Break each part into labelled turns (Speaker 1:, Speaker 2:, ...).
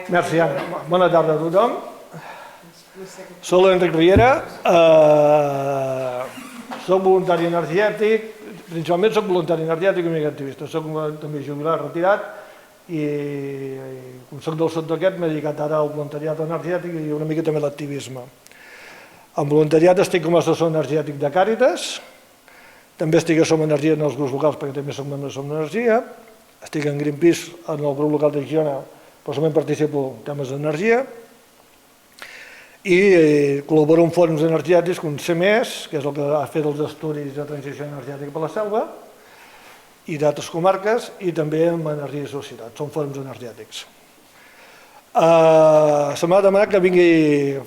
Speaker 1: Merci, Anna. Bona tarda a tothom. Soc l'Enric Riera, soc voluntari energètic, principalment soc voluntari energètic i mica activista. Soc també jubilat, retirat, i com soc del sud d'aquest m'he dedicat ara al voluntariat energètic i una mica també a l'activisme. En voluntariat estic com a assessor energètic de Càritas, també estic a Som Energia en els grups locals perquè també soc membre de Som Energia, estic en Greenpeace en el grup local de Girona, però també participo en temes d'energia, i col·laboro en fòrums energètics com CEMES, que és el que ha fet els estudis de transició energètica per la selva, i d'altres comarques, i també amb Energia i Societat, són fòrums energètics. Se m'ha demanat que vingui,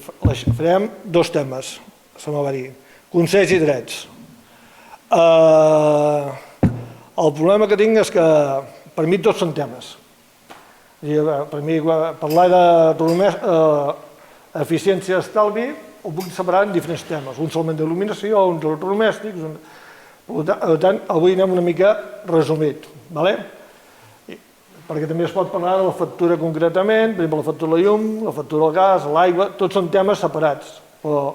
Speaker 1: farem dos temes, se m'ha de dir, consells i drets. El problema que tinc és que per mi tots són temes. Per mi parlar d'eficiència i estalvi ho puc separar en diferents temes, un solament d'il·luminació, uns electrodomèstics, per tant avui anem una mica resumit, perquè també es pot parlar de la factura concretament, per exemple la factura de la llum, la factura del gas, l'aigua, tots són temes separats, però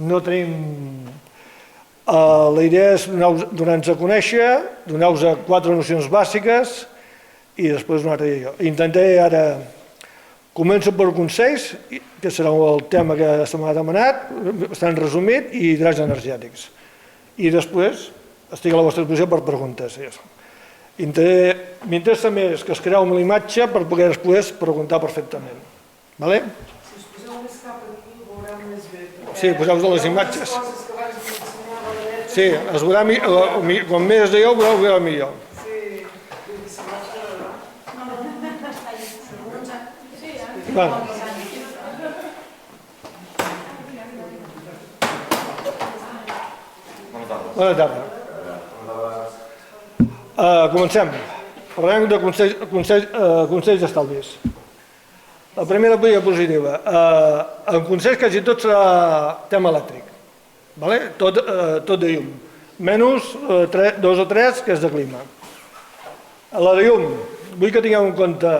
Speaker 1: no tenim... La idea és donar-nos a conèixer, donar-vos 4 nocions bàsiques i després una altra idea. Intentaré ara, començo per consells, que serà el tema que se m'ha demanat, bastant resumit, i drets energètics. I després estic a la vostra disposició per preguntes. M'interessa més que es creeu una imatge per poder després preguntar perfectament. Si
Speaker 2: us poseu més cap aquí ho veureu més bé.
Speaker 1: Sí, poseu-vos les imatges. Sí, com més de jo ho veureu millor. Bona tarda. Comencem. Parlem de consells d'estalvis. La primera diapositiva. En consells quasi tot serà tema elèctric. Tot de llum. Menys 2 o 3 que és de clima. La de llum, vull que tingueu en compte,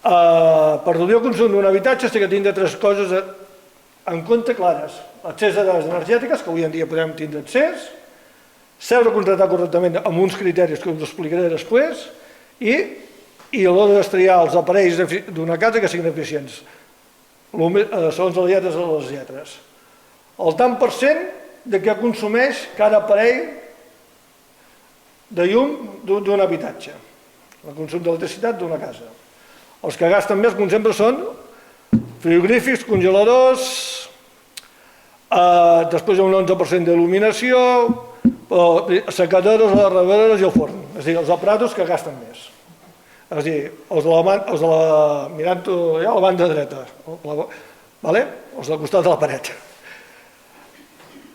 Speaker 1: per reduir el consum d'un habitatge s'ha de tindre 3 coses en compte clares. L'accés a dades energètiques, que avui en dia podem tindre accés, saber contractar correctament amb uns criteris que us explicaré després, i a l'hora d'estriar els aparells d'una casa que siguin eficients, segons les lletres. El tant per cent de què consumeix cada aparell de llum d'un habitatge, el consum d'electricitat d'una casa. Els que gasten més, com sempre, són frigorífics, congeladors, després hi ha un 11% d'il·luminació, secadores, reboradores i el forn, és a dir, els aparatos que gasten més. És a dir, els de la banda dreta, els del costat de la paret.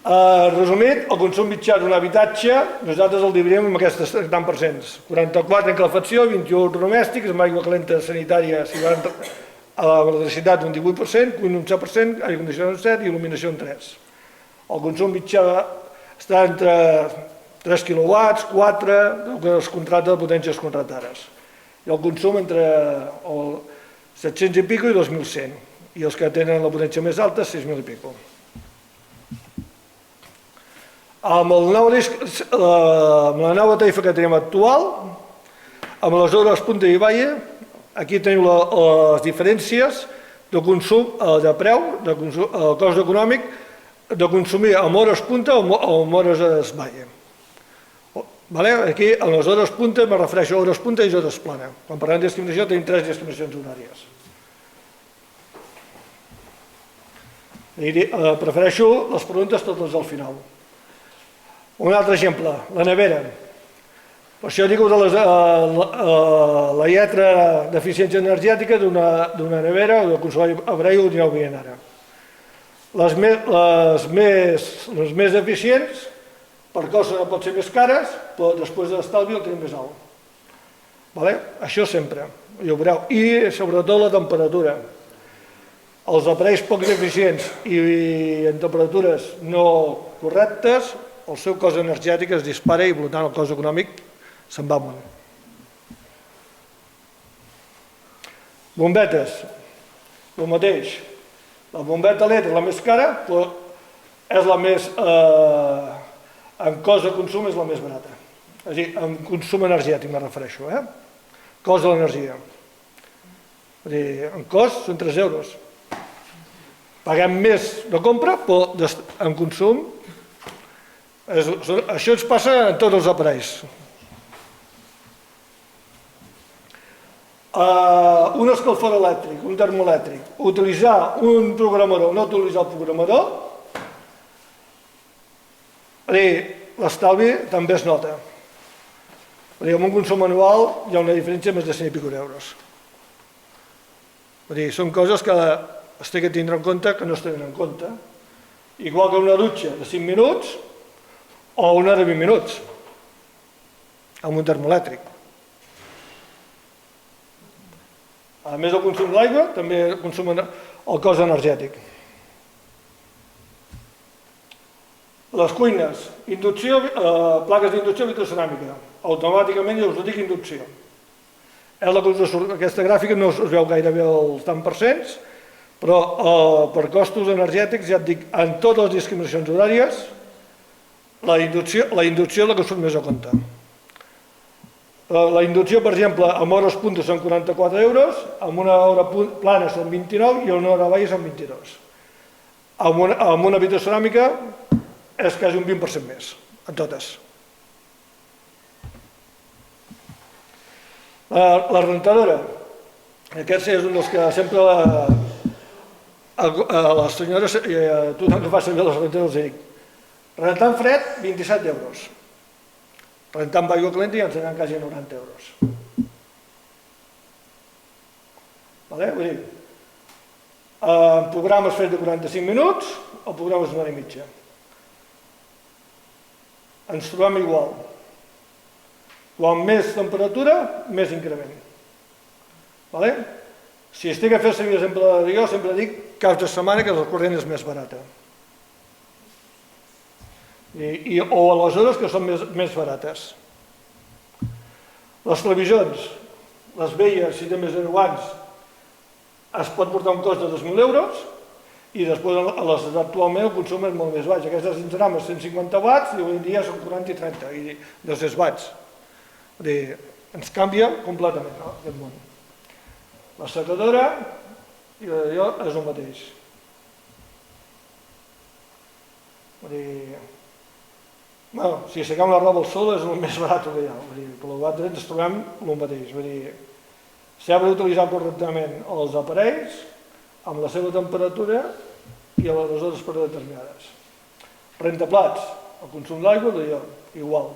Speaker 1: Resumit, el consum mitjà d'un habitatge, nosaltres el dividim amb aquests tant percents. 44 en calefacció, 21 electrodomèstics, amb aigua calenta sanitària, si van a l'electricitat un 18%, cuina un 7%, aire condicionat un 7% i il·luminació un 3%. El consum mitjà està entre 3 quilowatts, 4, que es contracta de potències contractades. I el consum entre 700 i pico i 2.100. I els que tenen la potència més alta, 6.000 i pico. Amb la nova tarifa que tenim actual, amb les hores punta i valle, aquí teniu les diferències de consum, de preu, el cost econòmic, de consumir amb hores punta o amb hores valle. Aquí, a les hores punta, me refereixo a hores punta i hores plana. Quan parlem de discriminació, tenim 3 discriminacions horàries. Prefereixo les preguntes totes al final. Un altre exemple, la nevera. Per això dic la lletra d'eficiència energètica d'una nevera o de consum Abreu ho direu bé ara. Les més eficients, per cost pot ser més cares, però després de l'estalvi el tenim més alt. Això sempre, ja ho veureu. I sobretot la temperatura. Els aparells poc eficients i en temperatures no correctes, el seu cost energètic es dispara i, per tant, el cost econòmic se'n va amunt. Bombetes, el mateix. La bombeta LED és la més cara, però és la més, en cost de consum és la més barata. És a dir, en consum energètic me refereixo, cost de l'energia. És a dir, en cost són 3 euros. Paguem més de compra, però en consum, això ens passa en tots els aparells. Un escalfor elèctric, un termoelèctric, utilitzar un programador o no utilitzar el programador, l'estalvi també es nota. Amb un consum anual hi ha una diferència de més de 100 i escaig euros. Són coses que es té que tindre en compte que no es tenen en compte. Igual que una dutxa de 5 minuts o una de 20 minuts amb un termoelèctric. A més del consum d'aigua, també consumen el cost energètic. Les cuines, plaques d'inducció vitroceràmica. Automàticament ja us ho dic, inducció. Aquesta gràfica no es veu gairebé els tant percents, però per costos energètics, ja et dic, en totes les discriminacions horàries, la inducció és la que surt més a compte. La inducció, per exemple, amb hores punta són 44 euros, amb una hora plana són 29 i amb una hora baixa són 22. Amb una vitroceràmica és quasi un 20% més, en totes. La rentadora, aquest és un dels que sempre les senyores, tothom que fa servir les rentadores, dic, rentant fred, 27 euros. Rentant amb aigua calenta ja ens anem quasi a 90 euros. Vull dir, en programes fets de 45 minuts, el programa és una hora i mitja. Ens trobem igual. Quan més temperatura, més increment. Si es té que fer servir, jo sempre dic caps de setmana que el corrent és més barata. O a les hores que són més barates. Les televisions, les velles, si té més de 10 anys, es pot portar un cost de 2.000 euros i després actualment el consum és molt més baix. Aquestes entraran a 150 watts i avui en dia són 40 i 30 i 200 watts. Ens canvia completament aquest món. La secadora i allò és el mateix. Si aixequem la roba al sol és el més barat que hi ha, per l'altre ens trobem el mateix. S'ha d'utilitzar correctament els aparells amb la seva temperatura i a les hores predeterminades. Rentaplats, el consum d'aigua, igual.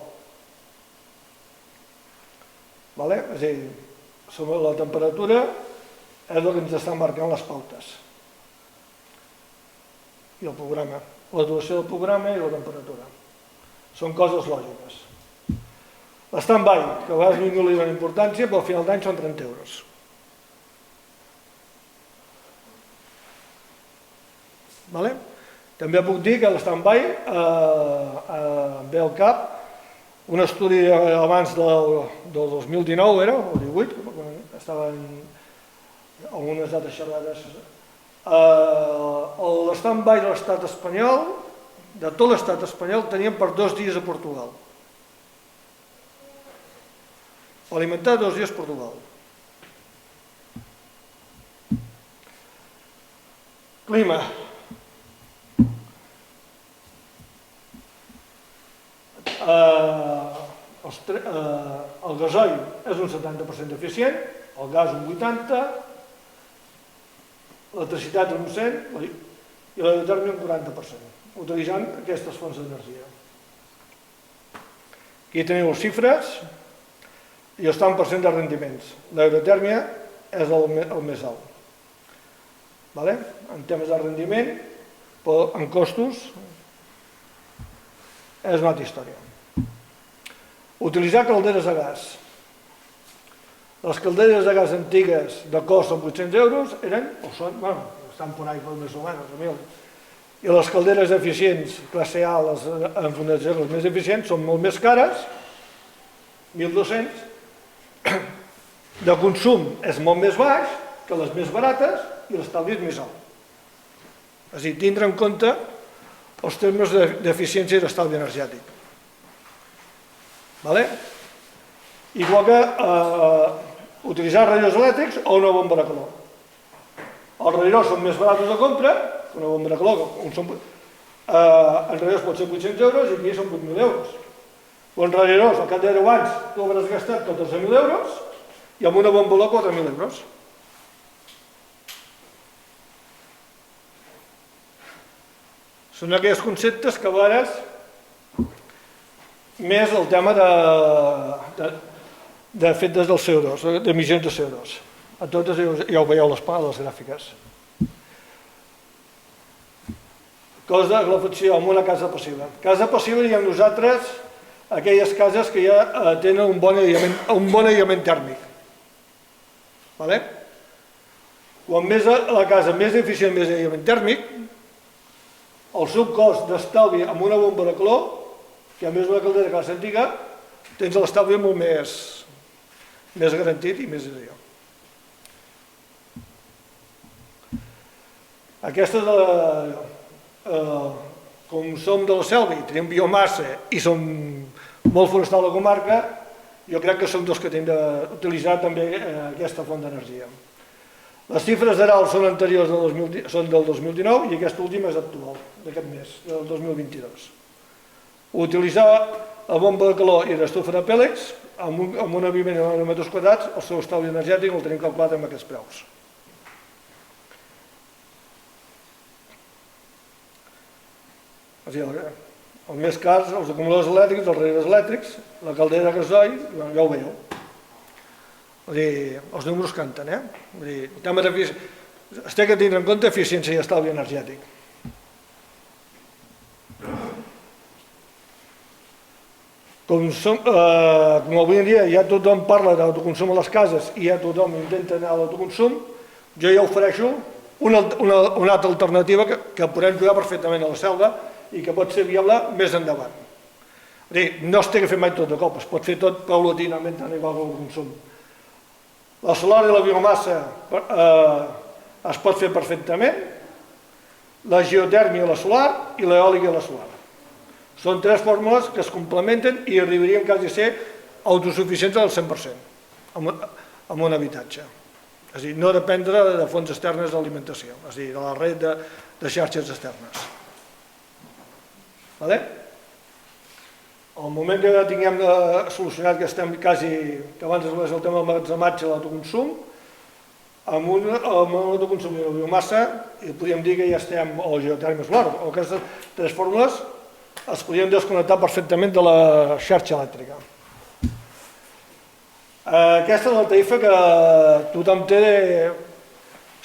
Speaker 1: És a dir, sobre la temperatura és el que ens està marcant les pautes. I el programa, la duració del programa i la temperatura. Són coses lògiques. L'stand-by, que a vegades ningú li dona importància, però al final d'any són 30 euros. També puc dir que l'stand-by ve al cap un estudi abans del 2019, era, o 18, quan estaven algunes dates xerrades. L'stand-by de l'estat espanyol, de tot l'estat espanyol, teníem per 2 dies a Portugal. Alimentar 2 dies a Portugal. Clima. El gasoil és un 70% eficient, el gas un 80%, l'electricitat un 100% i la geotèrmia un 40%, utilitzant aquestes fonts d'energia. Aquí teniu les xifres i els tant % de rendiments. L'aerotèrmia és el més alt. En temes de rendiment, però en costos és una altra història. Utilitzar calderes a gas. Les calderes de gas antigues de cost amb 800 euros eren, o són, estan por ahí més o menys, a 1.000. I les calderes eficients, classe A, les enfondadores més eficients, són molt més cares, 1.200, de consum és molt més baix que les més barates i l'estalvi és més alt. És a dir, tindre en compte els termes d'eficiència i d'estalvi energètic. Igual que utilitzar radiadors elèctrics o una bomba de calor. Els radiadors són més barats de compra que una bomba de calor. En radiadors pot ser 800 euros i aquí són 8.000 euros. En radiadors, al cap de 10 anys, tu hauràs gastat 14.000 euros i amb una bomba de 4.000 euros. Són aquells conceptes que a vegades més el tema de fet des del CO2, d'emissions de CO2. A totes ja ho veieu a les gràfiques. Cost de calefacció en una casa passiva. Casa passiva hi ha nosaltres aquelles cases que ja tenen un bon aïllament tèrmic. Quan més la casa més eficient, més aïllament tèrmic, el seu cost d'estalvi amb una bomba de calor, que a més una caldera que la antiga, tens l'estalvi molt més garantit i més allò. Aquesta com som de la selva i tenim biomassa i som molt forestal a la comarca, jo crec que som dels que hem d'utilitzar també aquesta font d'energia. Les xifres d'Aral són anteriors, són del 2019 i aquesta última és actual, d'aquest mes, del 2022. Utilitzar la bomba de calor i l'estufa de pèl·lets amb una vivenda de metres quadrats, el seu estalvi energètic el tenim calculat amb aquests preus. Els més cars, els acumuladors elèctrics, els radiadors elèctrics, la caldera de gasoil, ja ho veieu. Els números canten, es té que tindre en compte eficiència i estalvi energètic. Com avui en dia ja tothom parla d'autoconsum a les cases i ja tothom intenta anar a l'autoconsum, jo ja ofereixo una altra alternativa que podem jugar perfectament a la selva i que pot ser viable més endavant. No es té que fer mai tot de cop, es pot fer tot paulatinament tant igual que el consum. La solar i la biomassa es pot fer perfectament, la geotèrmia a la solar i l'eòlica a la solar. Són tres fórmules que es complementen i arribarien quasi a ser autosuficients al 100% en un habitatge. És a dir, no dependre de fonts externes d'alimentació, és a dir, de la red de xarxes externes. Al moment que tinguem solucionat que estem quasi, que abans es veia el tema del emmagatzematge i l'autoconsum, amb un autoconsum i una biomassa, podríem dir que ja estem, o geotèrmia solar, o aquestes tres fórmules es podrien desconnectar perfectament de la xarxa elèctrica. Aquesta és la tarifa que tothom té de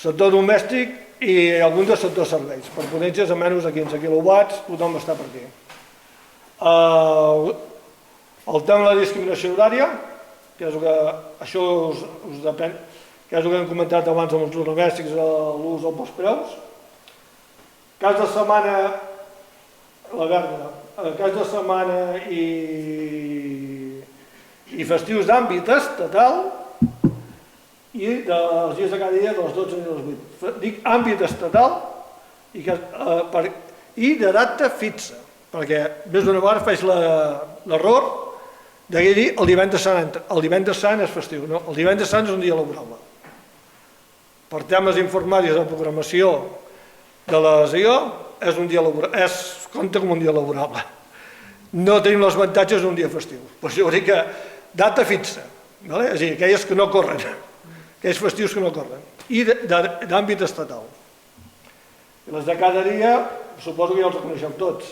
Speaker 1: sector domèstic i alguns de sector serveis. Per potències a menys de 15 quilowatts, tothom està per aquí. El tema de la discriminació horària, que és el que això us depèn, que és el que hem comentat abans amb els domèstics, l'ús dels postpreus. Cas de setmana, la verda, cas de setmana i festius d'àmbit estatal i dels dies de cada dia de les 12 i de les 8. Dic àmbit estatal i de data fixa, perquè més d'una vegada faig l'error de dir el divendres sant és festiu. No, el divendres sant és un dia laborable. Per temes informàtics de programació de les IO, compta com un dia laborable. No tenim els avantatges d'un dia festiu. Per això dic que data fixa, és a dir, aquelles que no corren, aquells festius que no corren, i d'àmbit estatal. I les de cada dia, suposo que ja els coneixeu tots.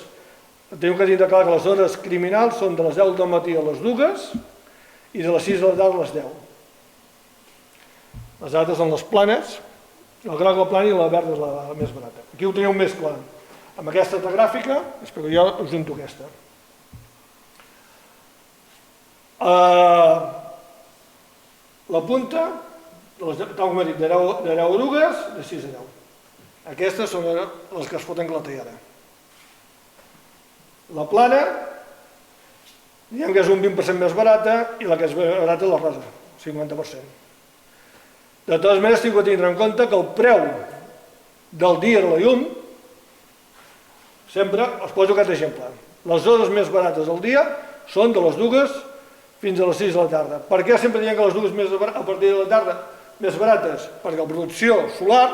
Speaker 1: Tenim que tindre clar que les hores criminals són de les 10 del matí a les 2 i de les 6 de la tarda a les 10. Les altres són les planes, la groga plana i la verda és la més barata. Aquí ho teniu més clar. Amb aquesta altra gràfica, espero que jo us junto aquesta. La punta, tal com he dit, de 10 a 2, de 6 a 10. Aquestes són les que es foten clatellada. La plana, diguem que és un 20% més barata i la que és barata és la rosa, 50%. De totes maneres, tinc que tindre en compte que el preu del dia de la llum, sempre us poso aquest exemple. Les hores més barates del dia són de les 2 fins a les 6 de la tarda. Per què sempre diem que les 2 a partir de la tarda més barates? Perquè la producció solar,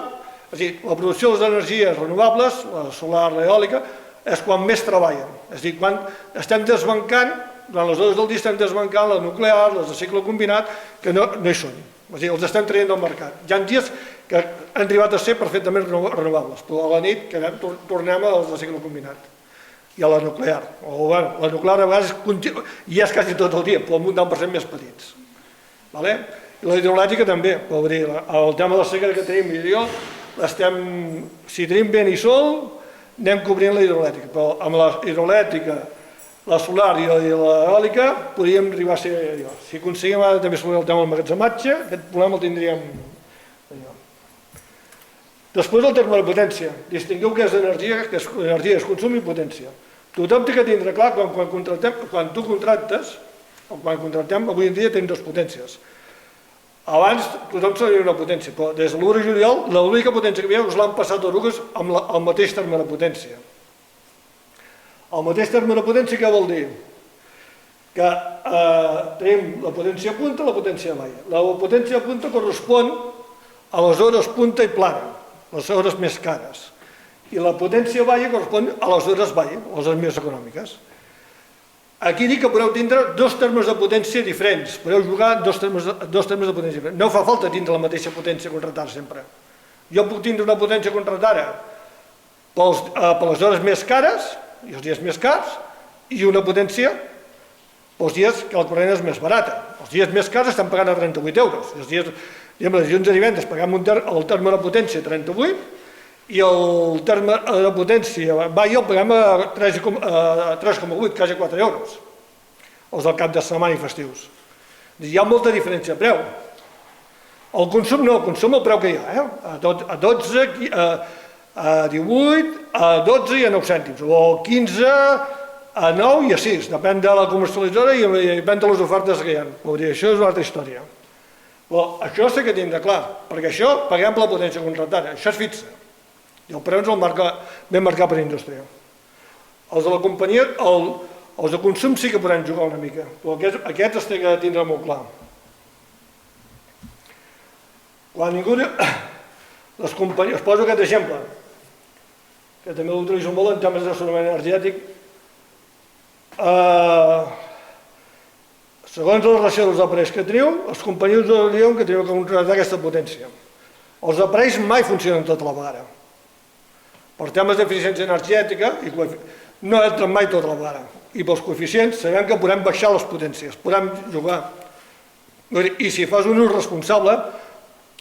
Speaker 1: és a dir, la producció de les energies renovables, la solar, l'eòlica, és quan més treballen. És a dir, quan estem desbancant, durant les hores del dia estem desbancant les nuclears, les de cicle combinat, que no hi són. És a dir, els estem traient del mercat. Hi ha dies que han arribat a ser perfectament renovables, però a la nit tornem a les de cicle combinat i a la nuclear. La nuclear a vegades hi és quasi tot el dia, però amb un 10% més petits. I la hidroelèctrica també, el tema de la sequera que tenim, si tenim vent i sol, anem cobrint la hidroelèctrica, però amb la hidroelèctrica, la solar i l'eòlica podríem arribar a ser allò. Si aconseguim ara també sobre el tema del emmagatzematge, aquest problema el tindríem allò. Després el terme de potència. Distingueu què és energia, és consum i potència. Tothom té que tindre clar quan tu contractes, o quan contractem, avui en dia tenim 2 potències. Abans tothom sabia una potència, però des de l'1 de juliol l'única potència que hi havia us l'han passat a Erugues amb el mateix terme de potència. El mateix terme de potència què vol dir? Que tenim la potència punta i la potència baia. La potència punta correspon a les hores punta i plana, les hores més cares. I la potència baia correspon a les hores baia, les hores més econòmiques. Aquí dic que podeu tindre 2 termes de potència diferents, podeu jugar 2 termes de potència diferents. No fa falta tindre la mateixa potència contratada sempre. Jo puc tindre una potència contratada per les hores més cares i els dies més cars i una potència pels dies que el corrent és més barata. Els dies més cars estan pagant a 38 euros. Els dies de dilluns a divendres pagam el terme de potència a 38 i el terme de potència baia el paguem a 3,8, quasi 4 euros, els del cap de setmana i festius. Hi ha molta diferència de preu. El consum no, el consum el preu que hi ha, a 12, a 18, a 12 i a 9 cèntims, o a 15, a 9 i a 6, depèn de la comercialitzadora i depèn de les ofertes que hi ha. Això és una altra història. Però això sí que tindrà clar, perquè això paguem per la potència contractada, això és fixa. I el preu ens el ben marcat per indústria. Els de la companyia, els de consum sí que podran jugar una mica, però aquests es té que tindre molt clar. Quan ningú... Les companyies... Us poso aquest exemple, que també l'utilitzo molt en temes d'assessorament energètic. Segons les relació dels aparells que teniu, les companyies us diuen que teniu que contractar aquesta potència. Els aparells mai funcionen tota la vegada. Per temes d'eficiència energètica, no entren mai tota la vegada. I pels coeficients sabem que podem baixar les potències, podem jugar. I si fas un ús responsable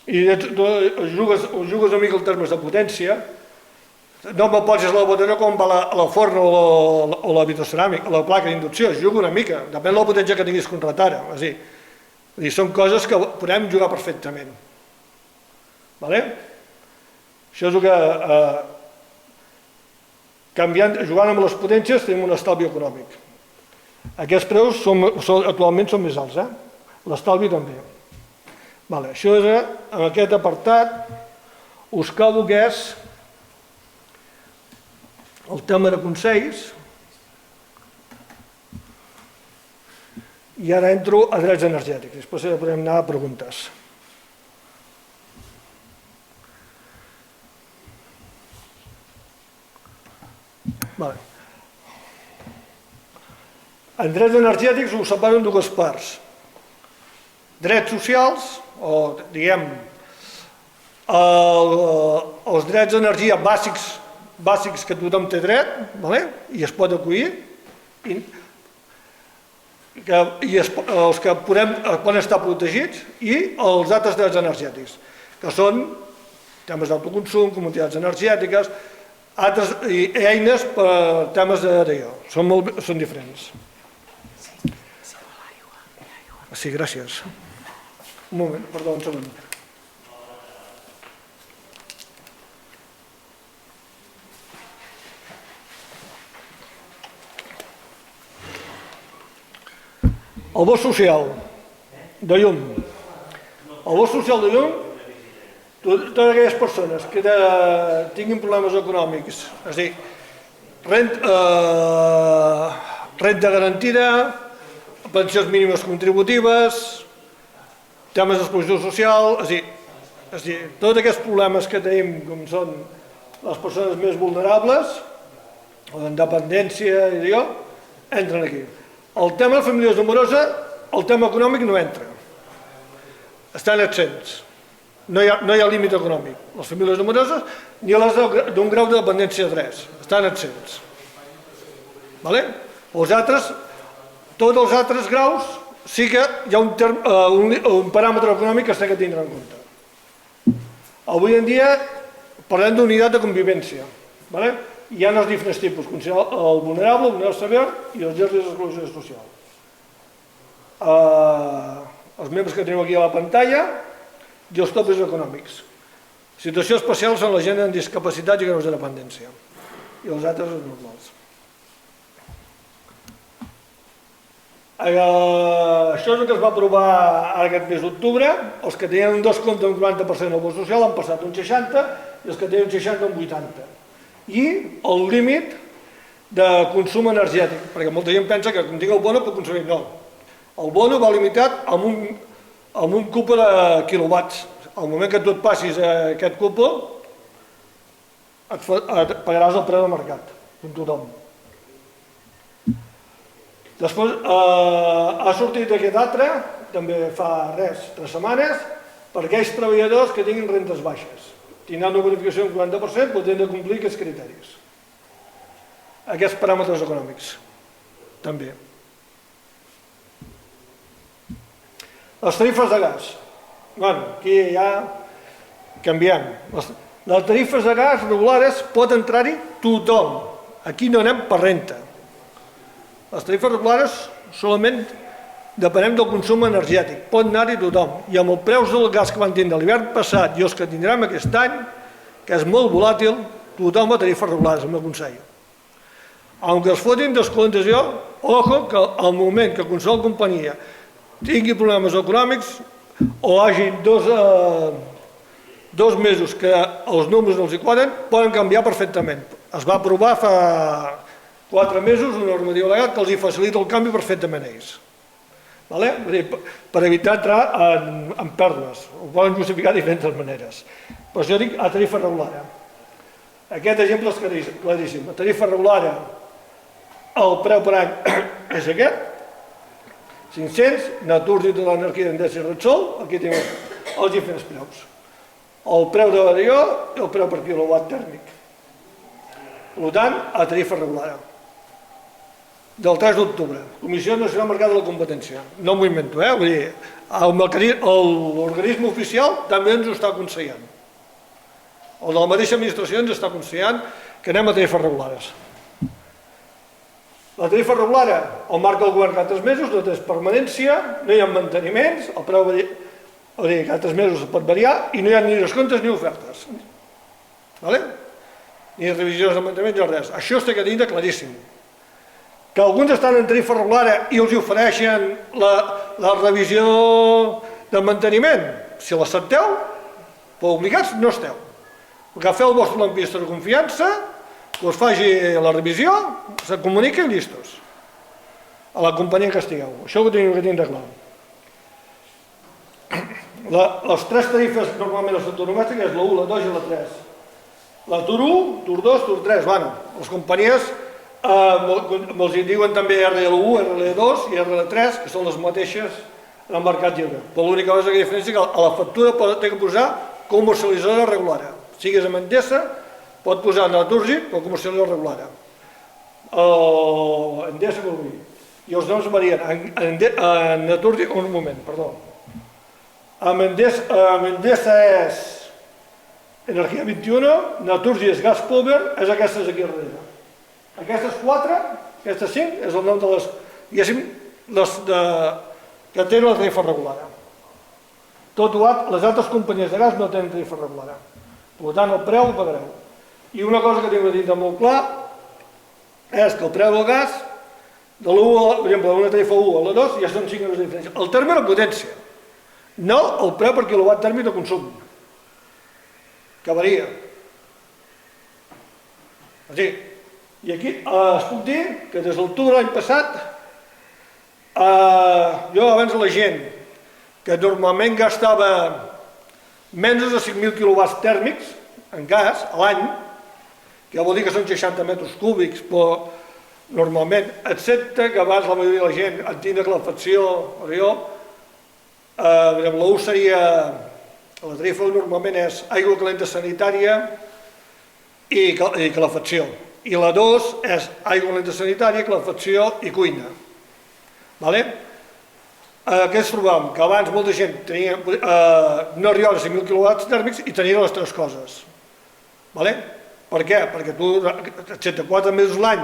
Speaker 1: i jugues una mica en termes de potència, no me'l posis a la botella com va a la forn o la vitroceràmic, a la placa d'inducció, juga una mica, depèn de la potència que tinguis contractada. És a dir, són coses que podem jugar perfectament. Això és el que... Jugant amb les potències tenim un estalvi econòmic. Aquests preus actualment són més alts, l'estalvi també. Això és, en aquest apartat, us acabo que és el tema de consells i ara entro a drets energètics, després podem anar a preguntes. En drets energètics ho separen en 2 parts. Drets socials, o diguem, els drets d'energia bàsics que tothom té dret, i es pot acollir, i els que poden estar protegits, i els altres drets energètics, que són temes d'autoconsum, comunitats energètiques, altres eines per temes d'allò. Són diferents. Sí, gràcies. Un moment, perdó, un segon. El bo social de llum. El bo social de llum totes aquelles persones que tinguin problemes econòmics, és a dir, renta garantida, pensions mínimes contributives, temes d'exclusió social, és a dir, tots aquests problemes que tenim, com són les persones més vulnerables, o d'independència i d'allò, entren aquí. El tema de famílies nombroses, el tema econòmic no entra. Estan absents. No hi ha límit econòmic. Les famílies nombroses ni les d'un grau de dependència de 3. Estan absents. Els altres, tots els altres graus, sí que hi ha un paràmetre econòmic que s'ha de tindre en compte. Avui en dia parlem d'unitat de convivència. Hi ha els diferents tipus, el vulnerable, el vulnerable sever i els riscs d'exclusió social. Els membres que teniu aquí a la pantalla i els topes econòmics. Situació especial són la gent amb discapacitats i graus de dependència i els altres els normals. Això és el que es va aprovar ara aquest mes d'octubre. Els que tenien un descompte d'un 40% al bo social han passat un 60% i els que tenien un 60% un 80%. I el límit de consum energètic, perquè molta gent pensa que quan tinc el bono pot consumir. No, el bono va limitat amb un cúpol de quilowatts. Al moment que tu et passis aquest cúpol, et pagaràs el preu de mercat, com tothom. Després ha sortit aquest altre, també fa 3 setmanes, per aquells treballadors que tinguin rentes baixes. Tindran una bonificació d'un 40%, però tenen de complir aquests criteris. Aquests paràmetres econòmics, també. Les tarifes de gas. Aquí ja canviem. Les tarifes de gas regulades pot entrar-hi tothom. Aquí no anem per renta. Les tarifes regulades solament depenem del consum energètic. Pot anar-hi tothom. I amb els preus del gas que van tindre l'hivern passat i els que tindrem aquest any, que és molt volàtil, tothom a tarifes regulades, el meu consell. Aunque es fotin descomptació, ojo que al moment que qualsevol companyia tingui problemes econòmics o hagi 2 mesos que els números no els hi quadren, poden canviar perfectament. Es va aprovar fa 4 mesos una normativa legal que els hi facilita el canvi perfectament a ells. Per evitar entrar en pèrdues. Ho poden justificar de diferents maneres. Però jo dic a tarifa regulada. Aquest exemple és claríssim. A tarifa regulada el preu per any és aquest, 500, Naturgy de l'energia d'Endesa i Repsol, aquí tenim els diferents preus. El preu de l'avió i el preu per quilowatt tèrmic. Per tant, a tarifa regulada. Del 3 d'octubre, Comissió Nacional del Mercat de la Competència. No m'ho invento, vull dir, l'organisme oficial també ens ho està aconsellant. O de la mateixa administració ens està aconsellant que anem a tarifes regulades. La tarifa regulada el marca el govern cada 3 mesos, no té permanència, no hi ha manteniments, el preu cada 3 mesos es pot variar i no hi ha ni descomptes ni ofertes. Ni revisions de manteniments ni res. Això està quedant claríssim. Que alguns estan en tarifa regulada i els ofereixen la revisió de manteniment. Si l'accepteu, però obligats no esteu. Agafeu el vostre lampista de confiança, que us faci la revisió, se comunica i listos. A la companyia que estigueu. Això ho teniu que tindre clar. Les 3 tarifes normalment del sector domèstic és la 1, la 2 i la 3. La TUR 1, TUR 2, TUR 3. Les companyies els diuen també RL1, RL2 i RL3, que són les mateixes en el mercat lliure. Però l'única cosa que diferència és que a la factura pot posar comercialitzadora regulada. Sigues amb Endesa, pot posar Naturgy, però comercialitzadora regulada. Endesa, què vull dir? I els noms varien. Naturgy, un moment, perdó. Amb Endesa és Energia 21, Naturgy és Gas Power, és aquestes aquí darrere. Aquestes 4, aquestes 5, és el nom de les, diguéssim, que tenen la tarifa regulada. Tot les altres companyies de gas no tenen tarifa regulada. Per tant, el preu el pagareu. I una cosa que tinc que dir molt clar és que el preu del gas, de l'1, per exemple, d'una tarifa 1 a la 2, ja són 5 euros de diferència. El terme és la potència, no el preu per quilowatt tèrmic de consum. que varia. I aquí es puc dir que des d'octubre de l'any passat jo abans la gent que normalment gastava menys de 5.000 quilowatts tèrmics en gas a l'any, que vol dir que són 60 metres cúbics, però normalment, excepte que abans la majoria de la gent en tindre calefacció, la U seria, la tarifa normalment és aigua calenta sanitària i calefacció. I la 2 és aigua calenta sanitària, calefacció i cuina. Què ens trobàvem? Que abans molta gent no arribava a 5.000 quilowatts tèrmics i tenia les tres coses. Per què? Perquè tu, excepte 4 mesos l'any,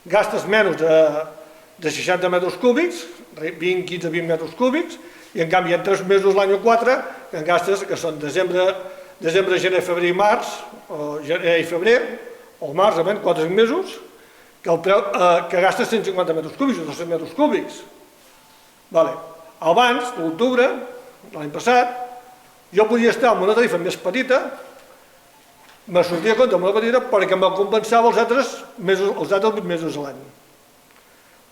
Speaker 1: gastes menys de 60 metres cúbics, 20, 15, 20 metres cúbics, i en canvi hi ha 3 mesos l'any o 4 que en gastes, que són desembre, gener, febrer i març, o gener i febrer, o març, 4 o 5 mesos, que gastes 150 metres cúbics o 200 metres cúbics. Abans, l'octubre, l'any passat, jo podia estar amb una tarifa més petita, me sortia a compte amb una petita perquè me compensava els altres 8 mesos a l'any.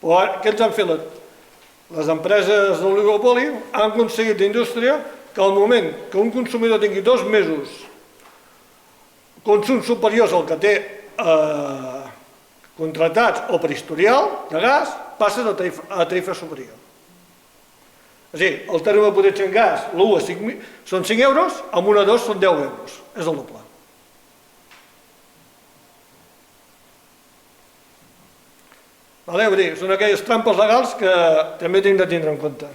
Speaker 1: Però què ens han fet? Les empreses de l'oligopoli han aconseguit d'indústria que al moment que un consumidor tingui 2 mesos consums superiors al que té contratats o per historial de gas, passa a tarifa superior. És a dir, el terme de potència en gas, l'1 són 5 euros, amb una 2 són 10 euros. És el doble. Són aquelles trampes legals que també hem de tindre en compte.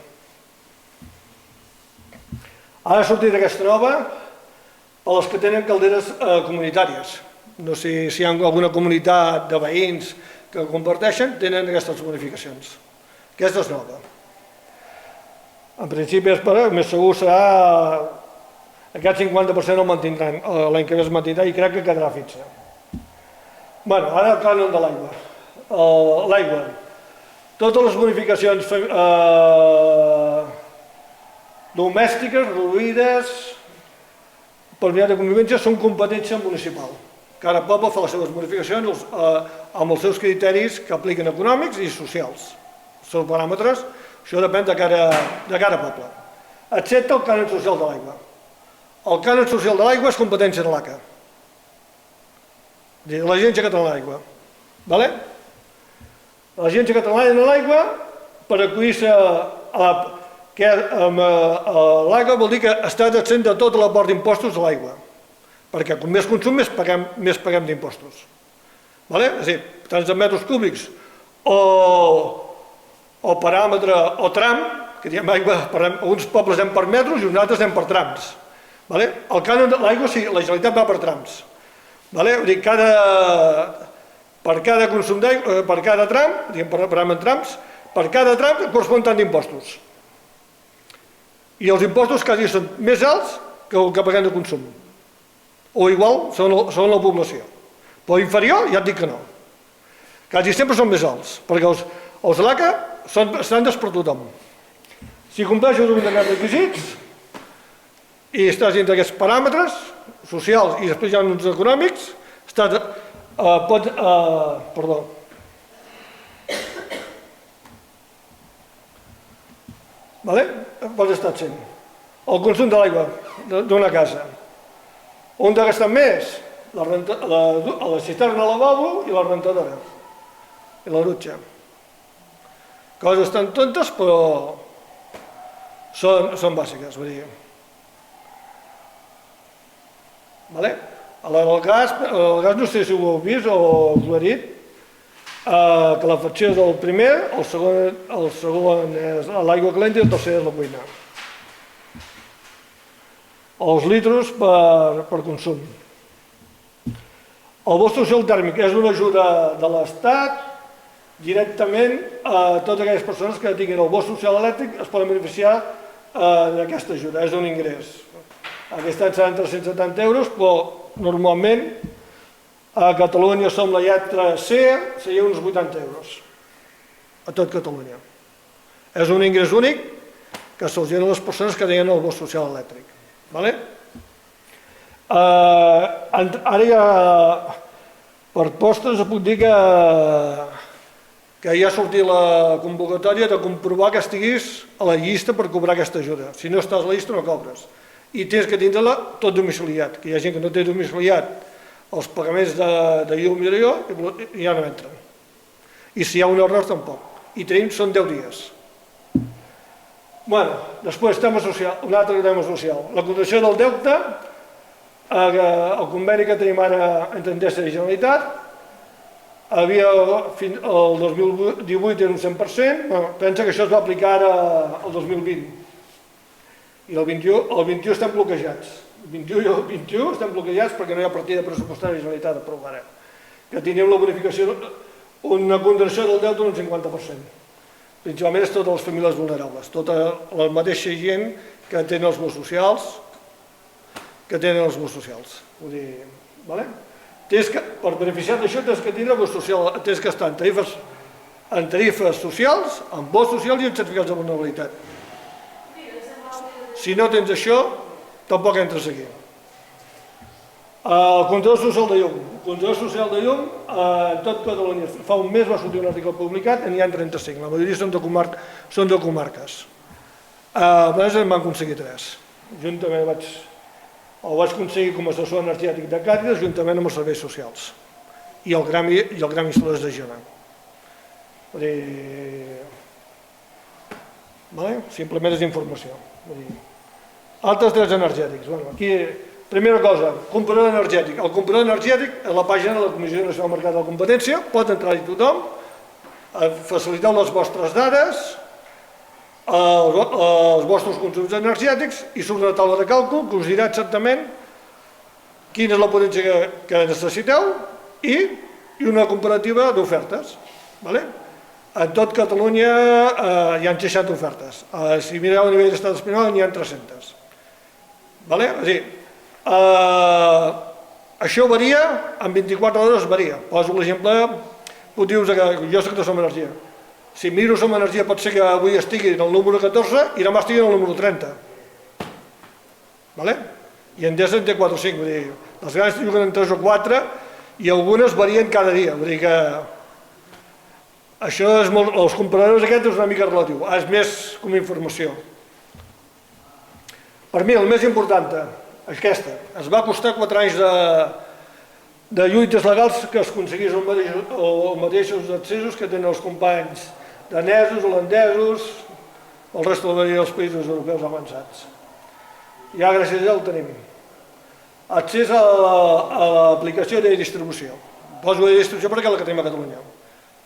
Speaker 1: Ara ha sortit aquesta nova per als que tenen calderes comunitàries. No sé si hi ha alguna comunitat de veïns que comparteixen, tenen aquestes bonificacions. Aquesta és nova. En principi, més segur serà aquest 50% el mantindran, l'any que ve es mantindrà i crec que quedarà fixa. Ara el cànon de l'aigua. L'aigua. Totes les bonificacions domèstiques, reduïdes, per via de convivència, són competència municipal. Cada poble fa les seves bonificacions amb els seus criteris que apliquen econòmics i socials. Els seus paràmetres, això depèn de cada poble. Excepte el cànon social de l'aigua. El cànon social de l'aigua és competència de l'ACA, de l'Agència Catalana de l'Aigua. L'Agència Catalana de l'Aigua, per acollir-se a l'aigua, vol dir que està exempt de tot l'aport d'impostos a l'aigua, perquè com més consum, més paguem d'impostos. És a dir, tants de metres cúbics o paràmetre o tram, que diem aigua, uns pobles anem per metres i uns altres anem per trams. El cànon de l'aigua, sí, la Generalitat va per trams. Per cada consum d'aigua, per cada tram, diguem paràmetre trams, per cada tram correspon tant d'impostos. I els impostos quasi són més alts que el que paguem de consum. O igual, segons la població. Però inferior, ja et dic que no. Quasi sempre són més alts, perquè els de l'ACA són estàndards per tothom. Si compleixes un determinat requisits i estàs dintre d'aquests paràmetres socials i després hi ha uns econòmics, pots estar sent. El consum de l'aigua d'una casa. On ha gastat més? La cisterna, el lavabo i la rentadora. I la dutxa. Coses tan tontes, però són bàsiques, vull dir. El gas no sé si ho heu vist o us ho he dit, que la facció és el primer, el segon és l'aigua calenta i el tercer és la cuina. Els litros per consum. El bo social tèrmic és una ajuda de l'Estat directament a totes aquelles persones que tinguin el bo social elèctric es poden beneficiar d'aquesta ajuda, és un ingrés. Aquest any seran 370 euros, però normalment a Catalunya som la lletra C, seria uns 80 euros a tot Catalunya. És un ingrés únic que se'ls dona a les persones que tenen el bo social elèctric. Ara ja, per postres, puc dir que ja ha sortit la convocatòria de comprovar que estiguis a la llista per cobrar aquesta ajuda. Si no estàs a la llista no cobres. I tens que tindre-la tot domiciliat, que hi ha gent que no té domiciliat els pagaments de llum i d'aigua i ja no entren. I si hi ha un error tampoc. I tenim, són 10 dies. Bueno, després, tema social, un altre tema social. La condició del deute, el conveni que tenim ara entre Endesa i Generalitat, el 2018 era un 100%, pensa que això es va aplicar ara el 2020. I el 21 estem bloquejats. El 21 i el 21 estem bloquejats perquè no hi ha partida pressupostària de la Generalitat aprovada. Que tinguem la bonificació, una condició del deute d'un 50%. Principalment és totes les famílies vulnerables, tota la mateixa gent que tenen els bons socials, Vull dir, vale? Per beneficiar d'això tens que tindre bons social, tens que estar en tarifes socials, en bons socials i en certificats de vulnerabilitat. Si no tens això, tampoc entres aquí. El control social de llum. El control social de llum a tot Catalunya. Fa un mes va sortir un article publicat, n'hi ha 35. La majoria són de comarques. Nosaltres en vam aconseguir 3. Juntament el vaig aconseguir com a assessor energètic de Càritas, juntament amb els serveis socials. I el Gremi Instal·ladors de Girona. Simplement és informació. Altres drets energètics. Aquí, primera cosa, comprador energètic. El comprador energètic, a la pàgina de la Comissió Nacional del Mercat de la Competència, pot entrar-hi tothom, facilitar les vostres dades, els vostres consums energètics i surt una taula de càlcul que us dirà exactament quina és la potència que necessiteu i una comparativa d'ofertes. En tot Catalunya hi ha 60 ofertes. Si mireu a nivell d'estat espanyol n'hi ha 300. Això varia, en 24 hores varia. Poso l'exemple, dius que jo soc de Som Energia. Si miro Som Energia pot ser que avui estigui en el número 14 i demà estigui en el número 30. I Endesa en té 4 o 5. Les grans juguen en 3 o 4 i algunes varien cada dia. Vull dir que això és molt... Els comparadors aquests és una mica relatiu. És més com a informació. Per mi el més important, aquesta, es va costar 4 anys de lluites legals que es aconseguís els mateixos accessos que tenen els companys danesos, holandesos, el resta dels països europeus avançats. Ja gràcies a Déu el tenim. Accés a l'aplicació de distribució. Poso de distribució perquè és la que tenim a Catalunya.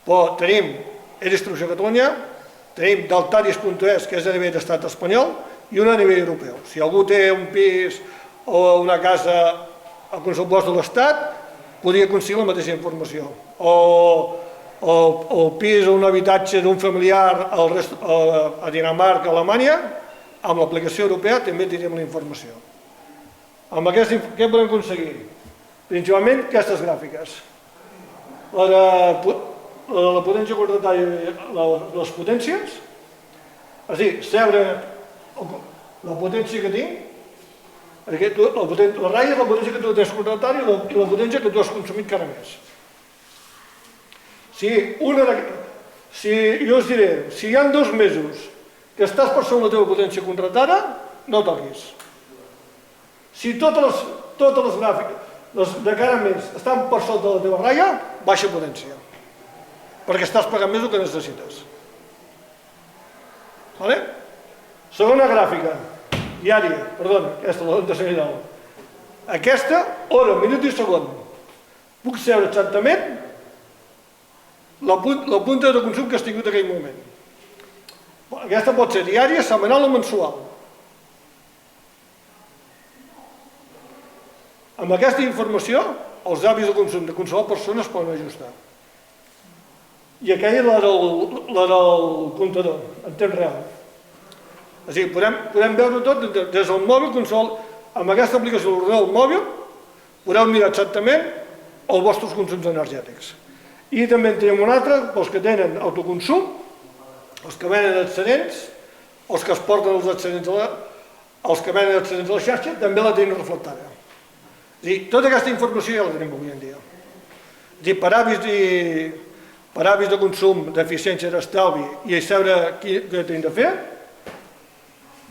Speaker 1: Però tenim e-distribució a Catalunya, tenim deltaris.es, que és a nivell d'estat espanyol, i una a nivell europeu. Si algú té un pis o una casa a pressupost de l'Estat, podria aconseguir la mateixa informació. O el pis o un habitatge d'un familiar a Dinamarca o Alemanya, amb l'aplicació europea també tindrem la informació. Amb què podem aconseguir? Principalment aquestes gràfiques. La potència contratària, les potències, és a dir, saber la potència que tinc, la ratlla és la potència que tu tens contratària i la potència que tu has consumit cada mes. Si jo us diré, si hi ha 2 mesos que estàs per sobre la teva potència contratada, no toquis. Si totes les gràfiques de cada mes estan per sota de la teva ratlla, baixa potència, perquè estàs pagant més del que necessites. Segona gràfica, diària, perdona, aquesta, la de senyal. Aquesta, hora, minut i segon. Puc saber exactament la punta de consum que has tingut en aquell moment. Aquesta pot ser diària, setmanal o mensual. Amb aquesta informació, els hàbits de consum de qualsevol persona es poden ajustar. I aquella és la del comptador, en temps real. És a dir, podem veure tot des del mòbil, amb aquesta aplicació de l'ordinador mòbil, podeu mirar exactament els vostres consums energètics. I també en tenim un altre, els que tenen autoconsum, els que venen excedents, els que es porten els excedents a la xarxa, també la tenim reflectada. És a dir, tota aquesta informació ja la tenim avui en dia. És a dir, per hàbits de consum, d'eficiència d'estalvi i saber què tenim de fer,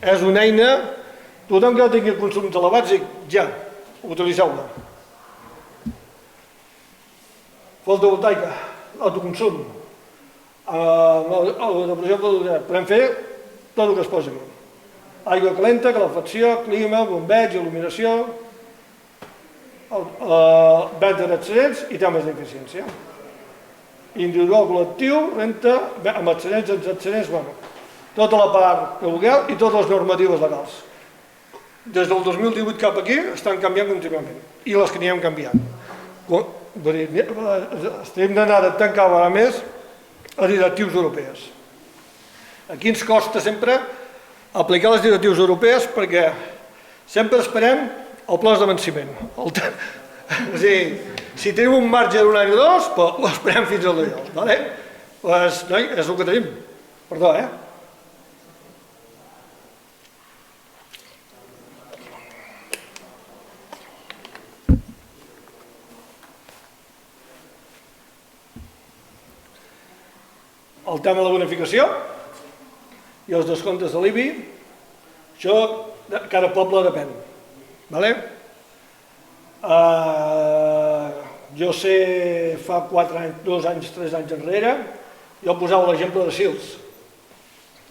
Speaker 1: és una eina, tothom que tingui consums elevats, ja, utilitzeu-la. Fotovoltaica, autoconsum. Per exemple, podem fer tot el que es posa aquí. Aigua calenta, calefacció, clima, bombeig, il·luminació, venda d'excedents i temes d'eficiència. Individual, col·lectiu, renta, amb excedents, sense excedents, bueno, tota la part que vulgueu i totes les normatives legals. Des del 2018 cap aquí estan canviant contínuament i les que anirem canviant. Estem d'anar adaptant cada vegada més a directives europees. Aquí ens costa sempre aplicar les directives europees perquè sempre esperem el plaç de venciment. És a dir, si tenim un marge d'un any o dos, ho esperem fins al 2022. Doncs, noi, és el que tenim. Perdó, El tema de la bonificació i els descomptes de l'IBI, això cada poble depèn. Jo sé, fa 4 anys, 2 anys, 3 anys enrere, jo posava l'exemple de Sils.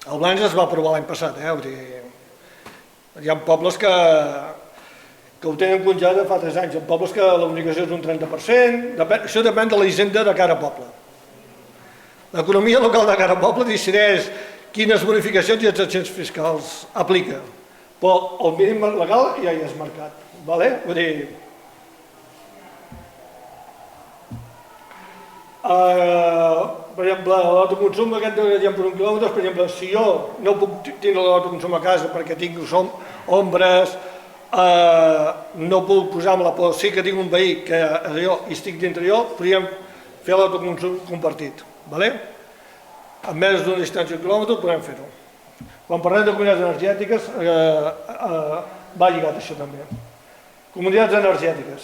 Speaker 1: El Blanes es va aprovar l'any passat, hi ha pobles que ho tenen congelat fa 3 anys, hi ha pobles que la bonificació és un 30%, això depèn de la hisenda de cada poble. L'economia local de cada poble decideix quines bonificacions i exempcions fiscals aplica, però el mínim legal ja hi és marcat. Vull dir, per exemple, l'autoconsum aquest de per 1 quilòmetre, per exemple, si jo no puc tindre l'autoconsum a casa perquè tinc ombres, no puc posar-me-la, però sí que tinc un veí que i estic dintre jo, podríem fer l'autoconsum compartit. A més d'una distància de quilòmetres podem fer-ho. Quan parlem de comunitats energètiques va lligat això també. Comunitats energètiques.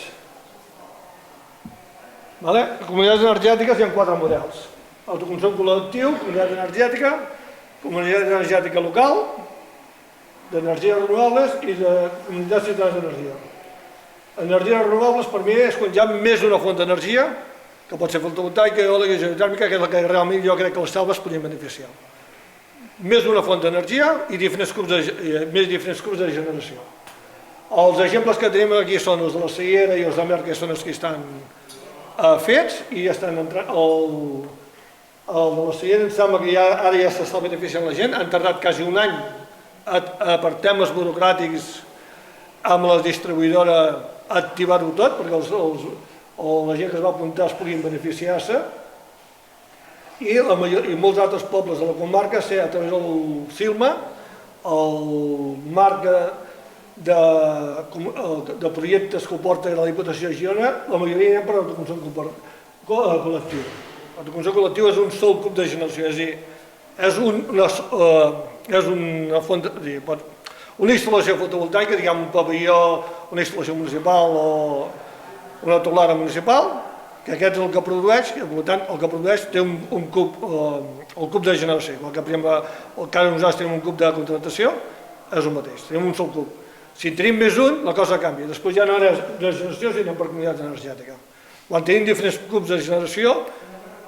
Speaker 1: Comunitats energètiques hi ha 4 models. Autoconsum col·lectiu, comunitat energètica local, d'energies renovables i de comunitats ciutadanes d'energia. Energies renovables per mi és quan hi ha més d'una font d'energia, que pot ser fotovoltaica, eòlica, geotèrmica, que és la que realment jo crec que les selves podrien beneficiar. Més d'una font d'energia i més diferents grups de generació. Els exemples que tenim aquí són els de la Cellera i els de Mer, que són els que estan fets i ja estan entrant. El de la Cellera em sembla que ara ja s'està beneficiant la gent, han tardat quasi un any per temes burocràtics amb la distribuïdora a activar-ho tot, perquè la gent que es va apuntar es podien beneficiar-se, i molts altres pobles de la comarca, a través del CILMA, el marc de projectes que ho porta la Diputació de Girona, la majoria anem per l'autoconsum col·lectiu. L'autoconsum col·lectiu és un sol grup de generació, és a dir, és una font, una instal·lació fotovoltaica, diguem un pavelló, una instal·lació municipal o una teulada municipal, que aquest és el que produeix, i per tant el que produeix té un cub, el cub de generació, igual que per exemple cada nosaltres tenim un cub de contractació, és el mateix, tenim un sol cub. Si tenim més d'un, la cosa canvia, després ja no és de generació, sinó per comunitat energètica. Quan tenim diferents cubs de generació,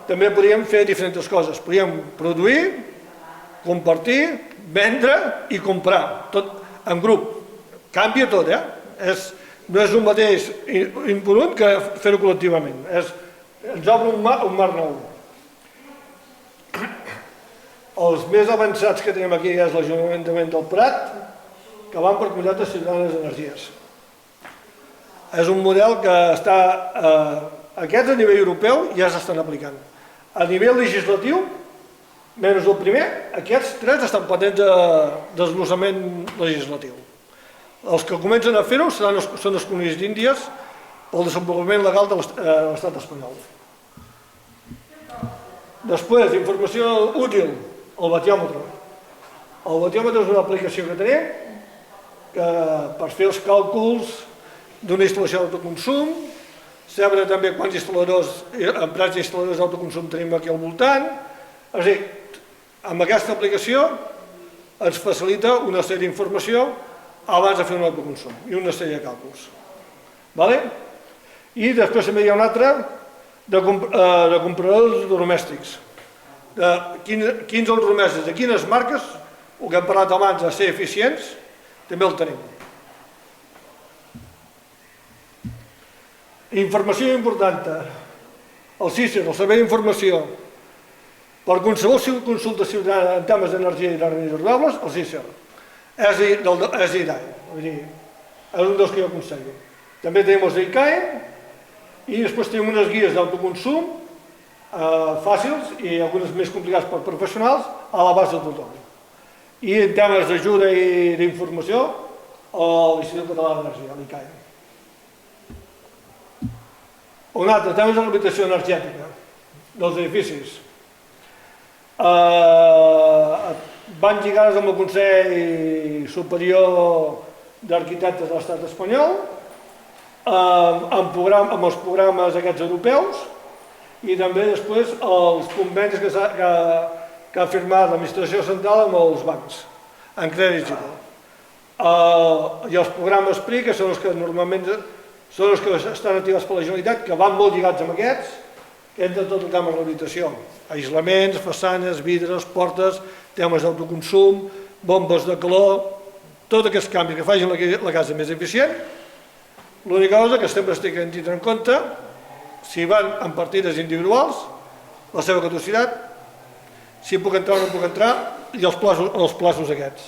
Speaker 1: també podríem fer diferents coses, podríem produir, compartir, vendre i comprar, tot en grup. Canvia tot, no és un mateix inpunt que fer-ho col·lectivament, ens obre un mar nou. Els més avançats que tenim aquí és l'Ajuntament del Prat, que van per comunitats ciutadanes d'energies. És un model que està, aquests a nivell europeu ja s'estan aplicant. A nivell legislatiu, menys el primer, aquests 3 estan pendents de desglossament legislatiu. Els que comencen a fer-ho són els colònies d'Índies pel desenvolupament legal de l'estat espanyol. Després, informació útil, el batiòmetre. El batiòmetre és una aplicació que tenim per fer els càlculs d'una instal·lació d'autoconsum, saber també quants instal·ladors, emprats instal·ladors d'autoconsum tenim aquí al voltant. És a dir, amb aquesta aplicació ens facilita una sèrie d'informació abans de fer un autoconsum i una sèrie de càlculs. I després també hi ha una altra de compradors domèstics. Quins electrodomèstics de quines marques, el que hem parlat abans de ser eficients, també el tenim. Informació important. El CICER, el Servei d'Informació, per qualsevol consulta ciutadana en temes d'energia i d'energies renovables, el CICER. És IDAE, és un dels que jo aconsello. També tenim els d'ICAE i després tenim unes guies d'autoconsum fàcils i algunes més complicades per professionals a l'abast de tothom. I en temes d'ajuda i d'informació, l'Institut Català d'Energia, l'ICAE. Un altre, temes de rehabilitació energètica dels edificis. Van lligades amb el Consell Superior d'Arquitectes de l'Estat espanyol, amb els programes aquests europeus i també després els convenis que ha firmat l'administració central amb els bancs, en crèdit digital. I els programes PRI, que són els que normalment són els que estan activats per la Generalitat, que van molt lligats amb aquests, que entra tot el tema de rehabilitació, aïslaments, façanes, vidres, portes, temes d'autoconsum, bombes de calor, tots aquests canvis que facin la casa més eficient. L'única cosa que sempre estic tenint en compte, si van en partides individuals, la seva caducitat, si puc entrar o no puc entrar, i els plaços aquests.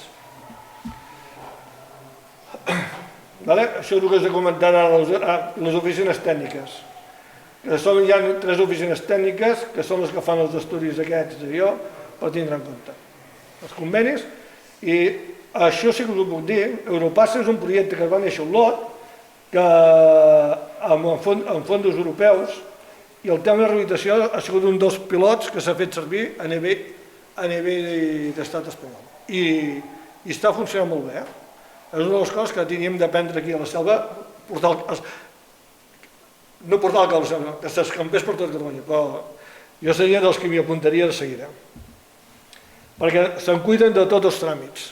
Speaker 1: Això és el que us he comentat ara, les oficines tècniques. Hi ha 3 oficines tècniques que són les que fan els estudis aquests per tindre en compte els convenis. I això sí que us ho puc dir, Europassa és un projecte que va néixer a Olot, que amb fons europeus, i el tema de rehabilitació ha sigut un dels pilots que s'ha fet servir a nivell d'estat espanyol. I està funcionant molt bé. És una de les coses que teníem d'aprendre aquí a la selva, no portar el calç, que s'escampés per tot Catalunya, però jo seria dels que m'hi apuntaria de seguida. Perquè se'n cuiden de tots els tràmits,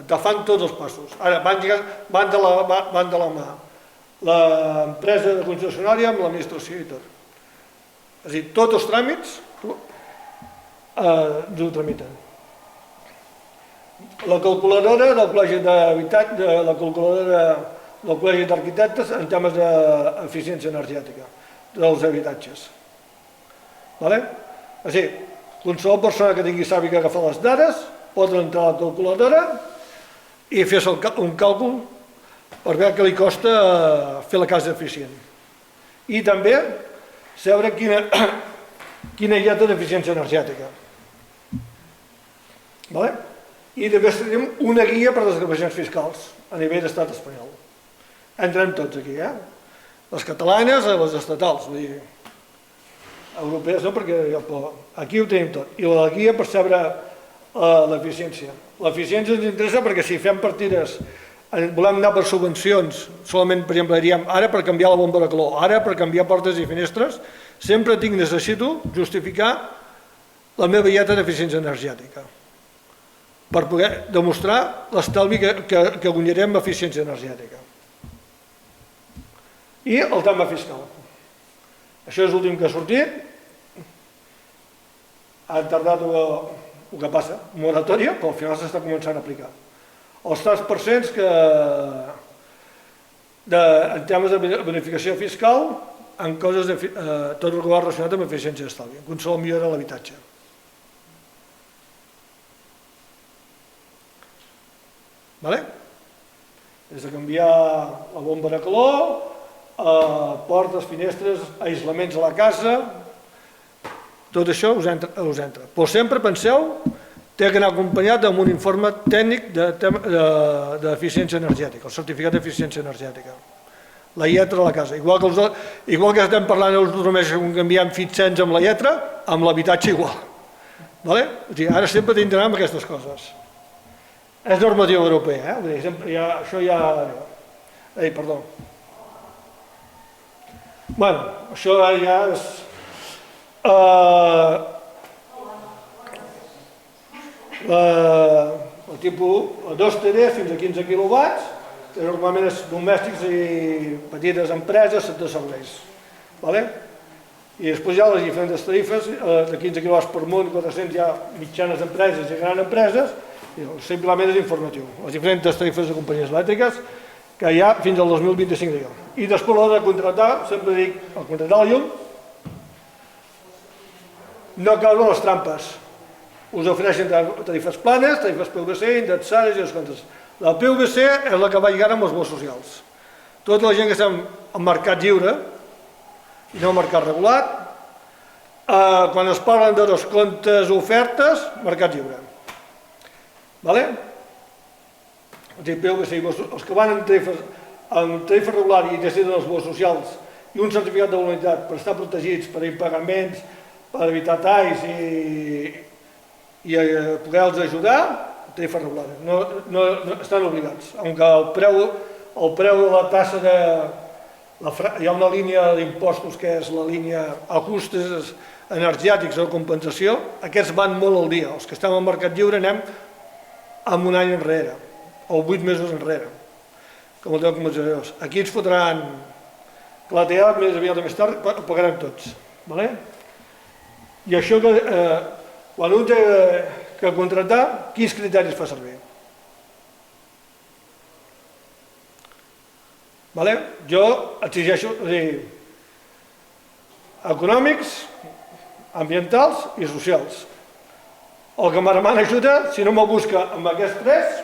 Speaker 1: te fan tots els passos. Ara, van de la mà l'empresa de concessionària amb l'administració i tot. És a dir, tots els tràmits ens ho tramiten. La calculadora del Col·legi d'Arquitectes en temes d'eficiència energètica dels habitatges. És a dir, qualsevol persona que sàpiga agafar les dades pot entrar a la calculadora i fer un càlcul per veure què li costa fer la casa eficient. I també saber quina hi ha d'eficiència energètica. I després tenim una guia per a les desgravacions fiscals a nivell d'estat espanyol. Entrem tots aquí, les catalanes i les estatals, vull dir, europees no, perquè aquí ho tenim tot. I la guia per saber l'eficiència. L'eficiència ens interessa perquè si fem partides, volem anar per subvencions, solament, per exemple, diríem ara per canviar la bomba de calor, ara per canviar portes i finestres, sempre necessito justificar la meva dieta d'eficiència energètica per poder demostrar l'estalvi que guanyarem amb eficiència energètica. I el tema fiscal. Això és l'últim que ha sortit. Ha tardat el que passa, moratòria, però al final s'està començant a aplicar. Els 3% en temes de bonificació fiscal en coses tot el que va relacionat amb eficiència d'estalvi, en qualsevol millora de l'habitatge. Des de canviar la bomba de calor, portes, finestres, aïslaments a la casa, tot això us entra. Però sempre penseu que ha d'anar acompanyat amb un informe tècnic d'eficiència energètica, el certificat d'eficiència energètica, la lletra de la casa. Igual que estem parlant només que canviem fixens amb la lletra, amb l'habitatge igual. Ara sempre tindrem aquestes coses. És normativa europea, això ja... Perdó. Bueno, això ja és... El tipus 2 TD fins a 15 quilowatts, que normalment és domèstics i petites empreses de serveis. I després hi ha les diferents tarifes, de 15 quilowatts per munt, 400 hi ha mitjanes empreses i grans empreses, i simplement és informatiu. Les diferents tarifes de companyies elèctriques que hi ha fins al 2025 de llum. I després l'hora de contractar, sempre dic, al contractar la llum, no caure les trampes. Us ofereixen tarifes planes, tarifes PVC, indexades i les comptes. La PVC és la que va lligar amb els bons socials. Tota la gent que estem al mercat lliure, i no al mercat regulat, quan es parlen de descomptes o ofertes, mercat lliure. Els que van en tarifa regular i necessiten els bons socials i un certificat de voluntat per estar protegits, per impagaments, per evitar talls i poder-los ajudar, tarifa regular. No estan obligats. Aunque el preu de la tassa de... Hi ha una línia d'impostos que és la línia ajustes energètics o compensació, aquests van molt al dia. Els que estem al mercat lliure anem amb un any enrere, o 8 mesos enrere, com el tema compensacions. Aquí ens fotran clateat més aviat o més tard, ho pagarem tots. I això que quan un té que contractar, quins criteris fa servir? Jo exigeixo econòmics, ambientals i socials. El que me demana ajuda, si no me'l busca amb aquests tres,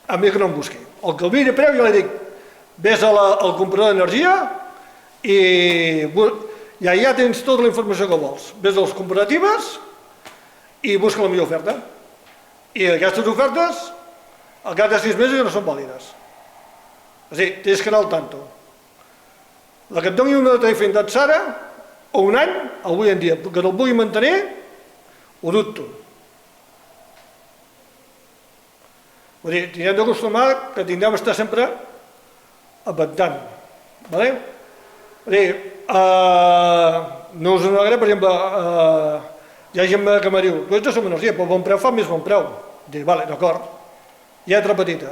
Speaker 1: a mi que no em busqui. El que el miri a preu, jo li dic, vés al comprador d'energia i ja tens tota la informació que vols. Vés a les cooperatives i busca la millor oferta. I aquestes ofertes, al cap de 6 mesos, ja no són vàlides. És a dir, tens que anar al tanto. La que et doni una tarifa indexada, o un any, avui en dia, que te'l pugui mantenir, ho dubto. Vull dir, tindrem d'acostumar que tindrem d'estar sempre aventant. Vull dir, no us negaré, per exemple, hi ha gent que me diu, tu ets de Som Energia, però bon preu fa més bon preu. Dic, d'acord, lletra petita.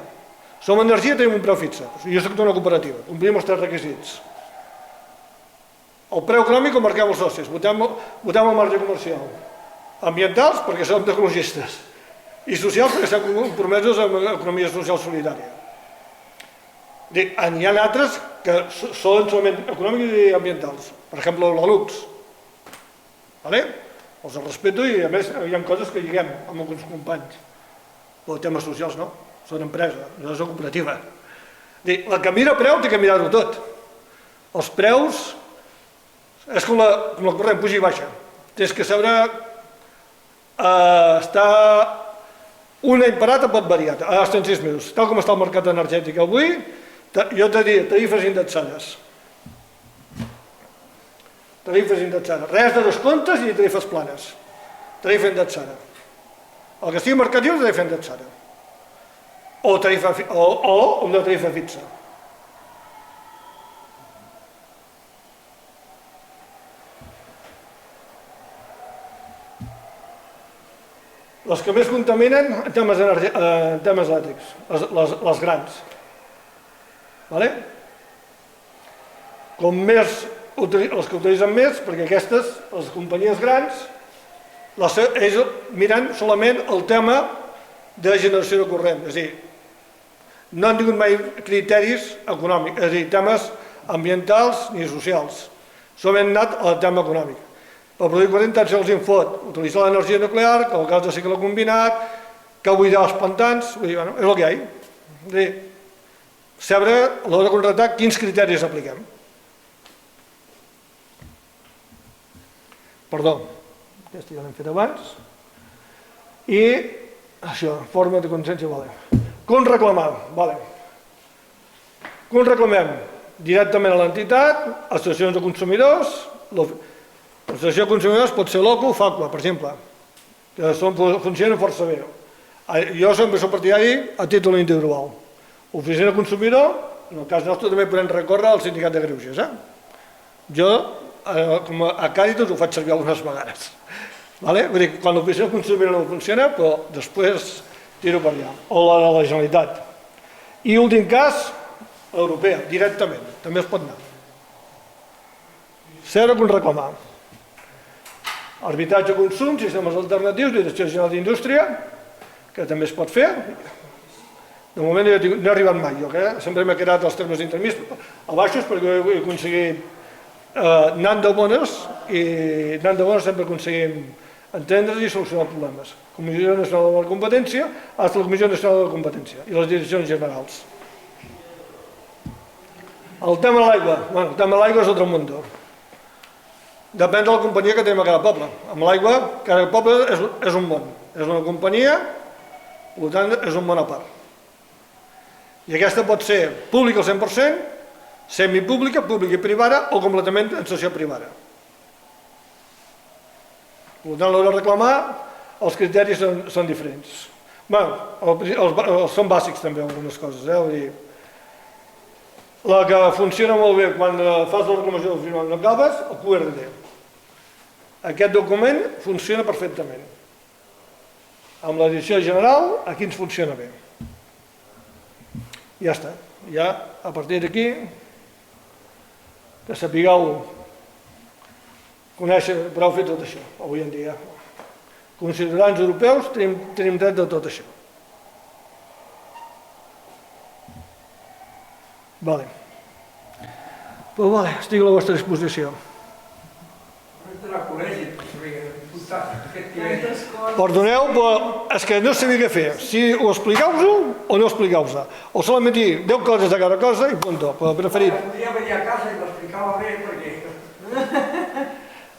Speaker 1: Som Energia, tenim un preu fixe. Jo soc d'una cooperativa, complim els 3 requisits. El preu econòmic ho marquem els socis, votem el marge comercial. Ambientals, perquè som ecologistes. I socials, perquè estem compromesos amb l'economia social solidària. N'hi ha altres que són solament econòmics i ambientals. Per exemple, la Lux. Els respeto i, a més, hi ha coses que lliguem amb alguns companys. Però temes socials no. Són empresa, no és una cooperativa. La que mira preu té que mirar-ho tot. Els preus és com la corrent, puja i baixa. Tens que saber estar un any parat pot variar, ara estan 6 mesos. Tal com està el mercat energètic avui, jo te diria tarifes indexades. Tarifes indexades. Res de descomptes ni tarifes planes. Tarifa indexada. El que estigui mercat lliure, tarifa indexada. O una tarifa fixa. Les que més contaminen en temes elèctrics, les grans. Com més, les que utilitzen més, perquè aquestes, les companyies grans, ells miren solament el tema de generació de corrent, és a dir, no han tingut mai criteris econòmics, és a dir, temes ambientals ni socials. Solament han anat al tema econòmic. Per produir corrent tant se'ls infot utilitzar l'energia nuclear, que el gas de cicle combinat, que buidar els pantans, és el que hi ha. És a dir, saber a l'hora de contractar quins criteris apliquem. Perdó, aquesta ja l'hem fet abans. I això, forma de consciència, com reclamar? Com reclamem? Directament a l'entitat, associacions de consumidors, l'associació de consumidors pot ser l'OCU o FACUA, per exemple, que funcionen força bé. Jo sempre soc partidari a títol individual. Oficina de consumidor, en el cas nostre també podem recórrer al sindicat de greuges. Jo, com a Càritas, ho faig servir algunes vegades. Vale? Vull dir, quan l'oficina consumidora no funciona, però després tiro per allà. O la de la Generalitat. I últim cas, l'europea, directament. També es pot anar. Zero que reclamar. Arbitratge consum, sistemes alternatius, Direcció General d'Indústria, que també es pot fer. De moment no he arribat mai, jo, sempre m'he quedat als termes intermits a baixos perquè he aconseguit anant de bones i anant de bones sempre aconseguim entendre's i solucionar problemes. Comissió Nacional de la Competència, fins la Comissió Nacional de la Competència i les direccions generals. El tema de l'aigua, bueno, el tema de l'aigua és otro mundo. Depèn de la companyia que tenim a cada poble. Amb l'aigua, cada poble és un món. És una companyia, per tant, és un món a part. I aquesta pot ser pública al 100%, semipública, pública i privada o completament en sessió privada. Per tant, a l'hora de reclamar, els criteris són diferents. Bé, són bàsics també algunes coses. Vull dir, la que funciona molt bé quan fas la reclamació del final no acabes, el QRD. Aquest document funciona perfectament. Amb la direcció general, aquí ens funciona bé. Ja està. Ja, a partir d'aquí, que sapigueu conèixer, prou fer tot això, avui en dia. Com a ciutadans europeus tenim dret de tot això. Vale. Però vale, estic a la vostra disposició. Perdoneu, però és que no sabia què fer. Si ho expliqueu-ho o no expliqueu-ho. O solament dir 10 coses de cada cosa i punt. Però preferit...
Speaker 3: Podria venir a casa i l'explicava bé perquè...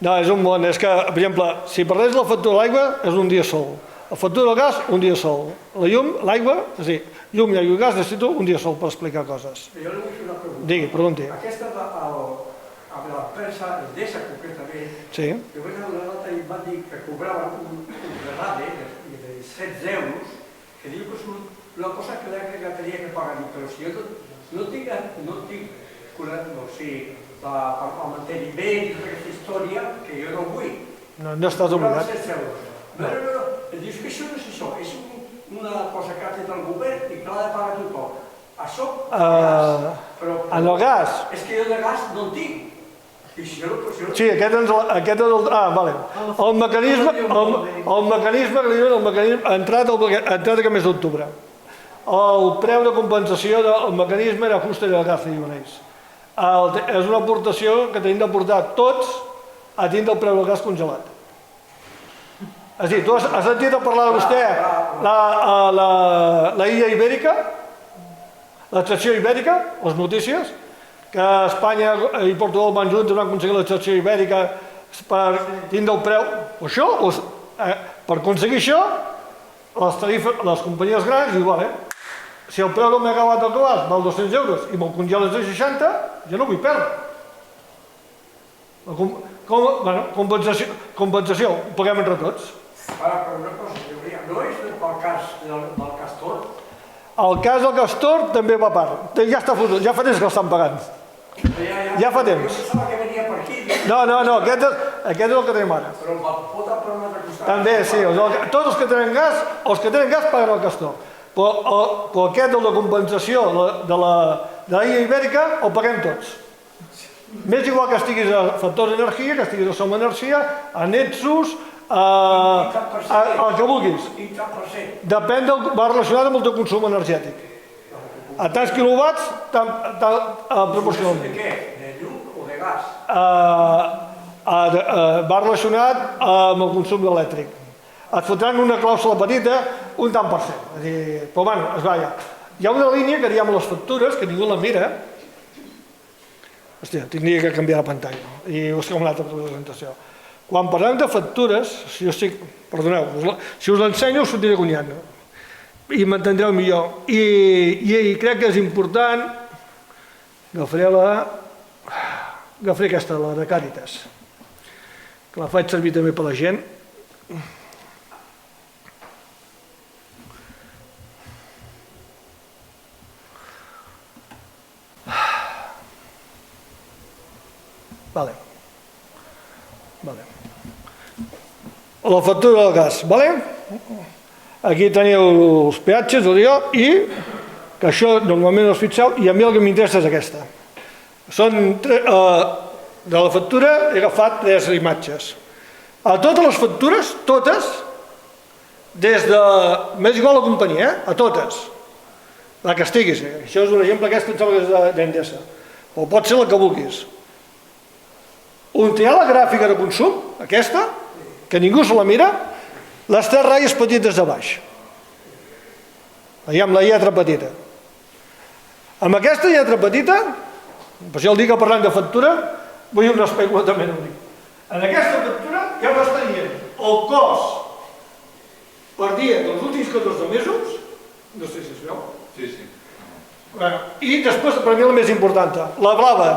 Speaker 1: No, és un món. És que, per exemple, si parlés la factura de l'aigua és un dia sol. La factura del gas, un dia sol. La llum, l'aigua, és a dir, llum, aigua i gas necessito un dia sol per explicar coses.
Speaker 3: Jo li vull fer una pregunta.
Speaker 1: Digui, pregunti.
Speaker 3: Aquesta amb l'empresa Endesa, concretament,
Speaker 1: Sí.
Speaker 3: jo vaig anar una nota i em van dir que cobraven un regade de 16 euros, que diu que és una cosa que la tenia que pagar. Però si jo no tinc el manteniment i tota aquesta història, que jo no vull.
Speaker 1: No estàs obligat.
Speaker 3: 16 euros. No. Em dius que això no és això, és una cosa que ha fet el govern i que l'ha de pagar tothom. Això,
Speaker 1: en el gas?
Speaker 3: És que jo de gas no en tinc.
Speaker 1: Sí, aquest és el... Ah, vale. El mecanisme que li diuen, el mecanisme ha entrat aquest mes d'octubre. El preu de compensació del mecanisme era justa del gas, li diuen ells. És una aportació que tenim d'aportar tots a tindre el preu del gas congelat. És a dir, tu has sentit a parlar de vostè la illa ibèrica, l'excepció ibèrica, les notícies, que Espanya i Portugal van junts i van aconseguir l'excepció ibèrica per tindre el preu. Això, per aconseguir això, les companyies grans diuen, vale, si el preu del megawatt del gas val 200 euros i me'l congeles de 60, jo no vull perdre. Compensació, ho paguem entre tots.
Speaker 3: Però una cosa, no és pel cas del Castor?
Speaker 1: El cas del Castor també va a part. Ja està fotut, ja fa temps que l'estan pagant. Ja fa temps.
Speaker 3: Jo pensava que venia per aquí.
Speaker 1: No, aquest és el que tenim ara.
Speaker 3: Però el pot per un altre costat.
Speaker 1: També, sí. Tots els que tenen gas paguen el Castor. Però aquest de la compensació de la illa ibèrica el paguem tots. M'és igual que estiguis a Factors d'Energia, que estiguis a Som Energia, a Netsus, el que vulguis. Depèn va relacionat amb el teu consum energètic. A tants quilowatts, proporcionalment.
Speaker 3: De què? De llum o de gas?
Speaker 1: Va relacionat amb el consum elèctric. Et fotran una clàusula petita, un tant per cent. Però bueno, es va allà. Hi ha una línia que diem a les factures, que ningú la mira. Hòstia, tindria que canviar la pantalla. I us he una altra presentació. Quan parlem de factures, perdoneu, si us l'ensenyo us sortiré guanyant i m'entendreu millor. I crec que és important, agafaré aquesta, la de Càritas, que la faig servir també per la gent. Vale. La factura del gas, vale? Aquí teniu els peatges, i que això normalment us fixeu, i a mi el que m'interessa és aquesta. De la factura he agafat 3 imatges. A totes les factures, totes, des de... M'és igual la companyia, a totes. La que estiguis. Això és un exemple, aquesta em sembla que és d'Endesa. O pot ser la que vulguis. On hi ha la gràfica de consum, aquesta, que ningú se la mira, les 3 ratlles petites de baix. Allà amb la lletra petita. Amb aquesta lletra petita, per això el dia que parlem de factura, vull un aspecte també únic. En aquesta factura ja m'estaria el cost per dia dels últims 14 mesos, no sé si es veu.
Speaker 4: Sí, sí.
Speaker 1: I després, per mi la més important, la blava,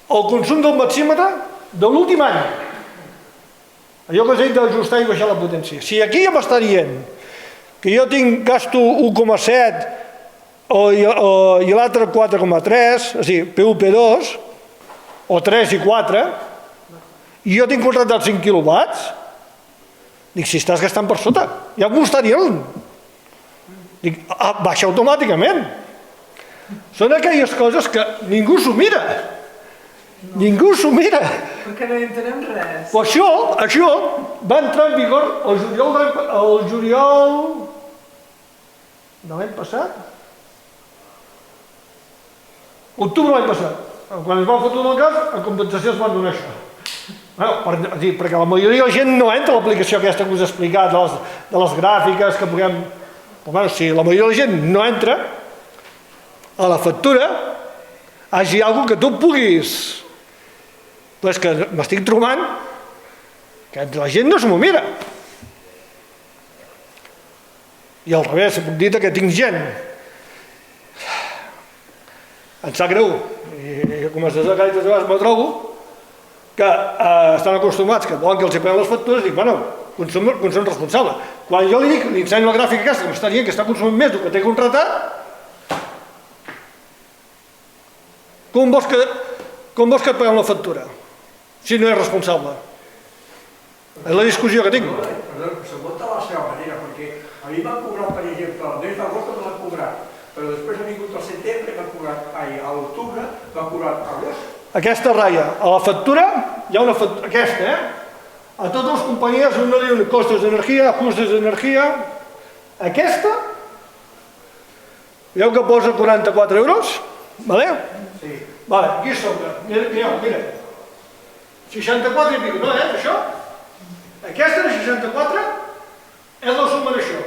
Speaker 1: el consum del maxímetre de l'últim any. Allò que us he dit d'ajustar i baixar la potència. Si aquí ja m'està dient que jo gasto 1,7 i l'altre 4,3, és a dir, PUP2, o 3 i 4, i jo tinc contractat 5 quilowatts, dic, si estàs gastant per sota, ja m'ho està dient. Dic, baixa automàticament. Són aquelles coses que ningú s'ho mira. Ningú s'ho mira.
Speaker 2: Perquè no hi entenem res.
Speaker 1: Però això va entrar en vigor el juliol de l'any passat? Octubre l'any passat. Quan es va fotre el gas, a compensació es van donar això. Perquè la majoria de la gent no entra a l'aplicació aquesta que us he explicat, de les gràfiques que puguem... Però si la majoria de la gent no entra, a la factura hagi alguna que tu puguis... Però és que m'estic trobant que la gent no s'ho mira. I al revés, puc dir que tinc gent. Em sap greu, i com a assessor de Càritas de vegades me trobo, que estan acostumats, que volen que els prenen les factures, i dic, bueno, consum responsable. Quan jo li dic, li ensenyo la gràfica aquesta, que m'està dient que està consumint més del que té contratat, com vols que et paguem la factura? Si no és responsable. És la discussió que tinc.
Speaker 3: Perdó, se munta la seva manera, perquè a mi m'han cobrat, per exemple, el mes d'agost me l'han cobrat, però després ha vingut al setembre, m'han cobrat, a l'octubre, m'han cobrat agost.
Speaker 1: Aquesta ratlla, a la factura, hi ha una factura, aquesta, a totes les companyies un no diu costes d'energia, ajustes d'energia. Aquesta, veieu que posa 44 euros? Vale?
Speaker 3: Sí.
Speaker 1: Vale, aquí sobre, mira. 64 i pico, no, això? Aquesta de 64 és la suma d'això.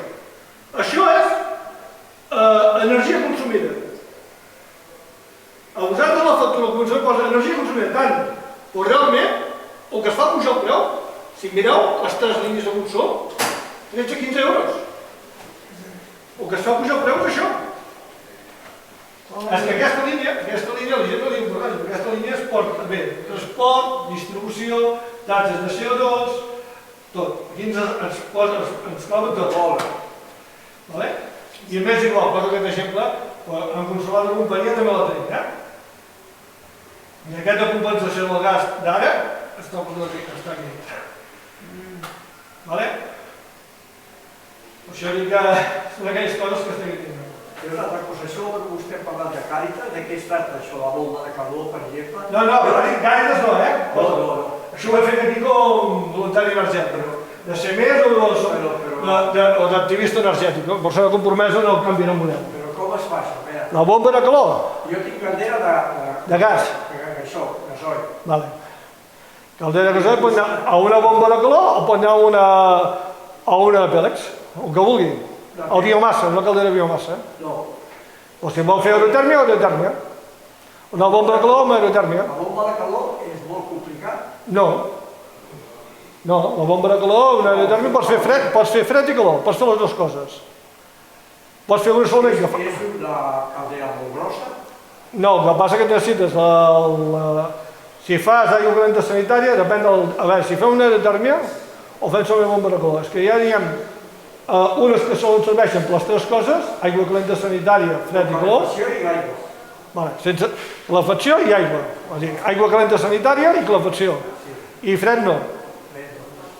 Speaker 1: Això és energia consumida. A vosaltres la factura comença a posar energia consumida tant, però realment el que es fa pujar el preu, si mireu les 3 línies de consum, 13-15 euros. El que es fa pujar el preu és això. És que aquesta línia la gent no li importa, aquesta línia es porta bé, transport, distribució, taxes de CO2, tot. Aquí ens clava tot. I a més igual, poso aquest exemple, en consolat de companyia també la tenim, I aquesta compensació del gas d'ara està aquí. Això dic que són aquelles coses que estem aquí.
Speaker 3: I una altra cosa, això que vostè ha parlat de Càritas, de què es tracta això, la bomba de calor, per exemple?
Speaker 1: No, Càritas no,
Speaker 3: No.
Speaker 1: Això ho he fet aquí com voluntari energètic, de ser més o d'activista energètic, persona compromesa en el canvi de model.
Speaker 3: Però com es fa això?
Speaker 1: La bomba de calor?
Speaker 3: Jo tinc caldera
Speaker 1: De gas.
Speaker 3: Això, gasoil.
Speaker 1: Vale. Caldera de gasoil pot anar a una bomba de calor o pot anar a una de pèl·lex, el que vulgui. El biomassa, una caldera de biomassa.
Speaker 3: No.
Speaker 1: O si vol fer aerotèrmia o aerotèrmia. Una bomba de calor amb aerotèrmia.
Speaker 3: La bomba de calor és molt complicat?
Speaker 1: No, la bomba de calor, una aerotèrmia, pots fer fred i calor, pots fer les dues coses. Pots fer una sola i agafar.
Speaker 3: És una caldera molt grossa?
Speaker 1: No, el que passa que necessites si fas aigua calenta sanitària, depèn a veure, si feu una aerotèrmia o fem sobre bomba de calor. És que ja diguem, unes que solen serveixen per les 3 coses, aigua calenta sanitària, fred i calor.
Speaker 3: Calefacció i l'aigua.
Speaker 1: Vale, sense calefacció i aigua. És a dir, aigua calenta sanitària i calefacció. I fred no.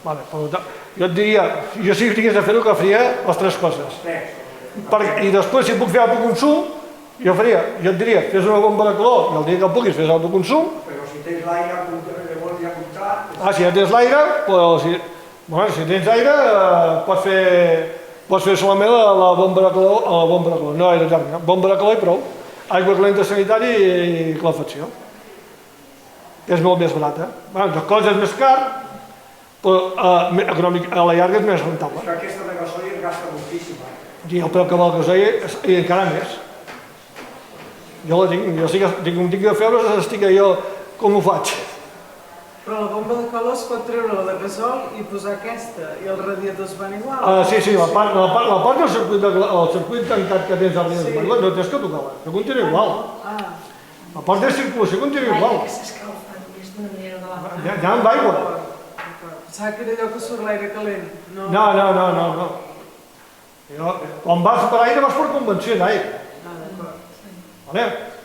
Speaker 1: Vale, jo et diria, jo si tingués de fer-ho, que faria les tres coses. I després, si puc fer autoconsum, jo et diria, fes una bomba de calor i el dia que puguis fes autoconsum.
Speaker 3: Però si tens l'aire, llavors ja comptar...
Speaker 1: Si ja tens l'aire, si tens aire, pots fer solament la bomba de calor, no aerotèrmica, bomba de calor i prou. Aigua calenta sanitària i calefacció. És molt més barata. Les coses és més car, però econòmic, a la llarga és més rentable.
Speaker 3: Però aquesta de gasoil gasta moltíssim.
Speaker 1: I el preu que val el gasoil i encara més. Jo la tinc, com tinc de febre, estic jo com ho faig.
Speaker 2: Però la bomba de calor es pot treure la de gasol i posar aquesta, i els radiadors van igual.
Speaker 1: Sí, la part del circuit tancat que tens al radiador van igual, no tens que tocar-la, que continua igual. La part de circulació continua igual.
Speaker 4: L'aire que s'escalfa només d'una manera o de l'altra.
Speaker 1: Ja amb aigua.
Speaker 2: Pensava que era allò que surt l'aire calent.
Speaker 1: No. Quan vas per aire vas per convenció d'aire.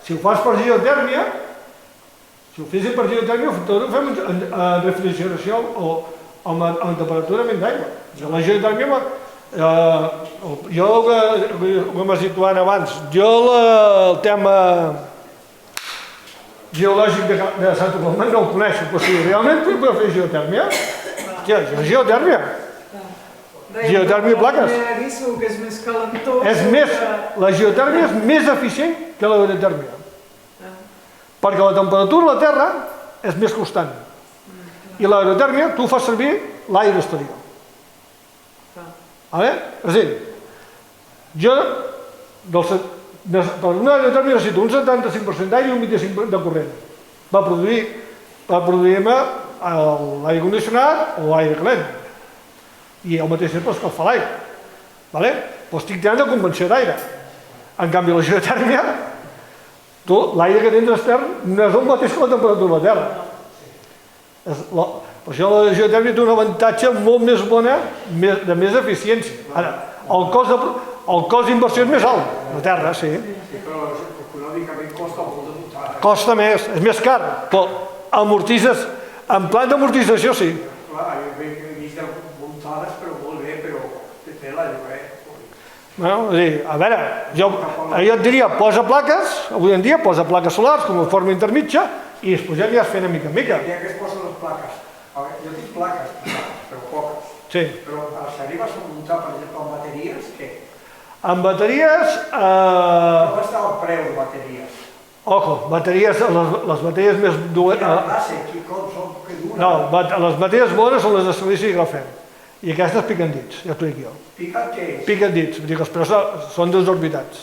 Speaker 1: Si ho fas per geotèrmia, si ho fessin per geotèrmia, tot ho fem en refrigeració o en temperatura menys d'aigua. La geotèrmia, jo ho m'ha situat abans, el tema geològic de Santa Coloma no el coneixo, però si realment puc fer geotèrmia, geotèrmia. Geotèrmia plaques.
Speaker 2: Segur que és més calentós.
Speaker 1: La geotèrmia és més eficient que l'aerotèrmia. Perquè la temperatura de la Terra és més constant. I l'aerotèrmia, tu fas servir l'aire exterior. És a dir, jo per una aerotèrmia necessito un 75% d'aire i un 25% de corrent per produir-me l'aire condicionat o l'aire calent. I al mateix temps escalfar l'aire. Però estic tirant de convenció d'aire. En canvi, la geotèrmia, l'aire que tens extern no és el mateix que la temperatura de la Terra. Per això la geotèrmia té un avantatge molt més bona, de més eficiència. Ara, el cost d'inversió és més alt, la Terra, sí.
Speaker 3: Però econòmicament costa molt de muntar.
Speaker 1: Costa més, és més car, però amortitzes, en plan d'amortització sí.
Speaker 3: Clar, jo he vist muntades, però molt bé, però té la lloguer.
Speaker 1: A veure, jo et diria, posa plaques, avui en dia posa plaques solars com a forma intermitja i després ja aniràs fent a mica en mica.
Speaker 3: Ja que es posen les plaques, jo tinc plaques, però poques.
Speaker 1: Sí.
Speaker 3: Però si arribes a muntar, per exemple, amb bateries, què?
Speaker 1: Amb bateries...
Speaker 3: Com està el preu de bateries?
Speaker 1: Ojo, les bateries més dues...
Speaker 3: Quina classe, com són, què duen?
Speaker 1: No, les bateries bones són les de silici i grafè. I aquestes piquen dits, ja t'ho dic jo.
Speaker 3: Piquen què és?
Speaker 1: Piquen dits, vull dir que els preus són desorbitats.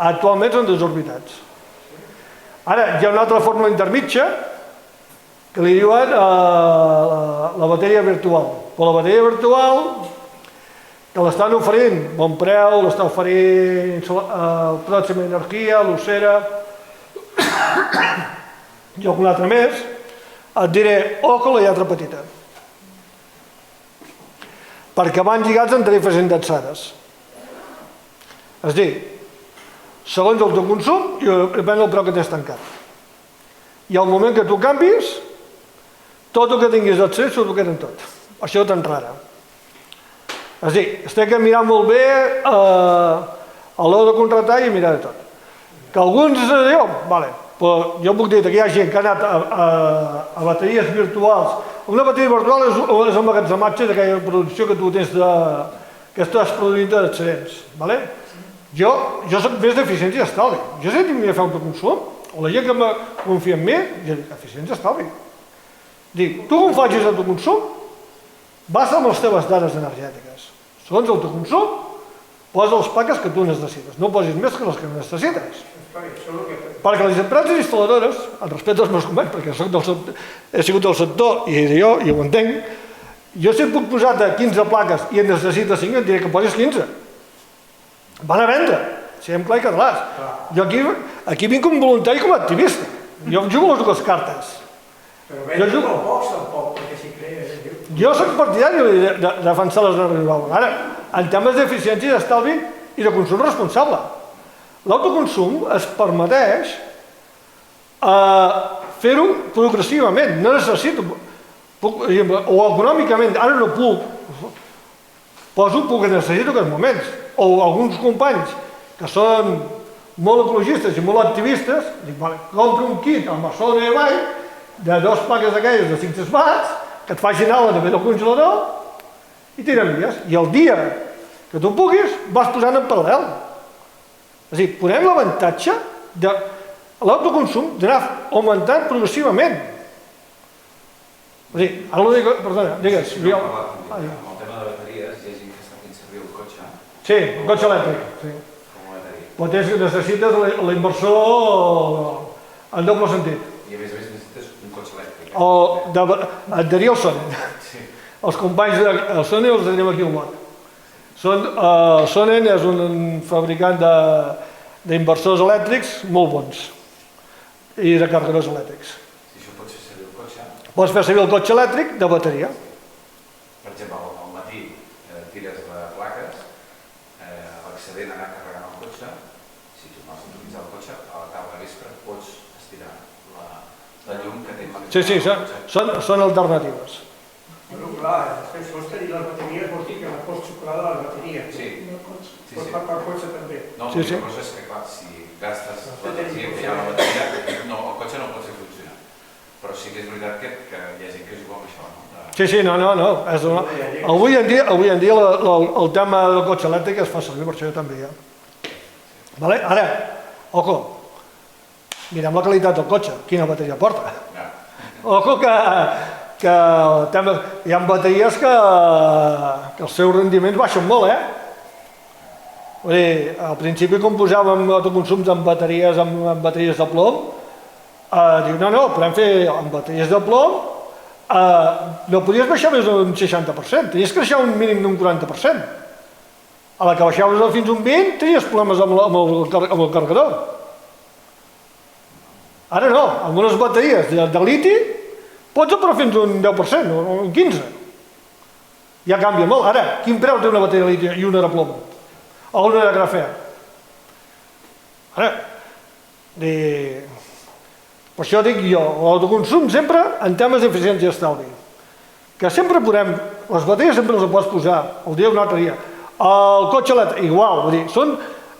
Speaker 1: Actualment són desorbitats. Ara, hi ha una altra fórmula intermitja que li diuen la bateria virtual. Però la bateria virtual que l'estan oferint, bon preu, l'estan oferint Pròxima Energia, Lucera i algun altre més, et diré, ojo la lletra petita. Perquè van lligats en tarifes indexades. És a dir, segons el teu consum i depèn del preu que tens tancat. I al moment que tu canvis, tot el que tinguis d'accés s'ho queda en tot. Això t'entrarà. És a dir, estem que mirar molt bé a l'hora de contractar i mirar de tot. Que alguns diuen, vale, però jo puc dir que hi ha gent que ha anat a bateries virtuals. Una bateria virtual és el magatzematge d'aquella producció que tu tens que estàs produint d'excedents. Jo soc més d'eficiència i estalvi. Jo si tinc de fer autoconsum, o la gent que confia en mi, jo dic, eficiència i estalvi. Dic, tu com facis autoconsum, vas amb les teves dades energètiques. Segons autoconsum, posa les plaques que tu necessites. No posis més que les que necessites. Perquè les empreses instal·ladores, en respecte als meus companys, perquè he sigut del sector i jo ho entenc, jo si puc posar 15 plaques i en necessites 5, et diré que posis 15. Van a vendre, siguem clar i catalans. Jo aquí vinc com voluntari i com a activista. Jo jugo les dues cartes.
Speaker 3: Però vendre pocs tampoc, perquè si creus...
Speaker 1: Jo soc partidari de defensar les energies renovables. Ara, en temes d'eficiència i d'estalvi i de consum responsable. L'autoconsum es permeteix fer-ho progressivament, no necessito, o econòmicament, ara no puc, poso perquè necessito aquests moments, o alguns companys que són molt ecologistes i molt activistes, dic, vale, compra un kit a Amazon i Ebay de 2 plaques d'aquelles de 500 watts, que et facin a la nevera del congelador i t'envies. I el dia que tu puguis vas posant en paral·lel. És a dir, posem l'avantatge de l'autoconsum d'anar augmentant progressivament. És a dir, ara ho dic, perdona, digues.
Speaker 5: El tema de bateries, hi ha gent que està fent servir el cotxe.
Speaker 1: Sí, el cotxe elèctric. Sí.
Speaker 5: Com a bateria.
Speaker 1: Però necessites l'inversor en doble sentit.
Speaker 5: I a més necessites un cotxe elèctric.
Speaker 1: Adherir al Sonnen.
Speaker 5: Sí.
Speaker 1: Els companys del Sonnen els tenim aquí al món. Sonnen és un fabricant d'inversors elèctrics molt bons i de carregadors elèctrics.
Speaker 5: Si això pots fer servir el cotxe,
Speaker 1: Pots fer servir el cotxe elèctric de bateria.
Speaker 5: per exemple, al matí tires les plaques, a l'excedent anar carregant el cotxe, si tu no has d'utilitzar el cotxe, a la tarda vespre pots estirar la llum que tens.
Speaker 1: Sí, són alternatives.
Speaker 3: Però clar, després vols tenir les bateries, vols dir que la pots xuclar de les bateries.
Speaker 5: Sí.
Speaker 3: Sí, per cotxe també.
Speaker 5: No,
Speaker 1: Sí, sí.
Speaker 5: la cosa és que, clar, si gastes l'energia que hi ha a la bateria, no, el cotxe no pot ser funcionar. Però sí que és veritat que hi ha gent que juga amb això, no?
Speaker 1: Sí, no. Avui en dia el tema del cotxe elèctric es fa servir, per això jo també ja. Vale? Ara, ojo, mirem la qualitat del cotxe, quina bateria porta.
Speaker 5: Ja.
Speaker 1: Ojo que hi ha bateries que els seus rendiments baixen molt, Vull dir, al principi quan posàvem autoconsums amb bateries de plom, diu, no, podem fer amb bateries de plom, no podies baixar més d'un 60%, tenies que baixar un mínim d'un 40%. A la que baixaves fins a un 20, tenies problemes amb el carregador. Ara no, amb unes bateries de liti pots aprovar fins a un 10% o un 15%. Ja canvia molt. Ara, quin preu té una bateria de liti i una de plom? O una de grafè? Ara, per això dic jo, l'autoconsum sempre en temes d'eficiència i estalvi. Que sempre podem, les bateries sempre les pots posar el dia o un altre dia. El cotxe elèctric, igual, vull dir, és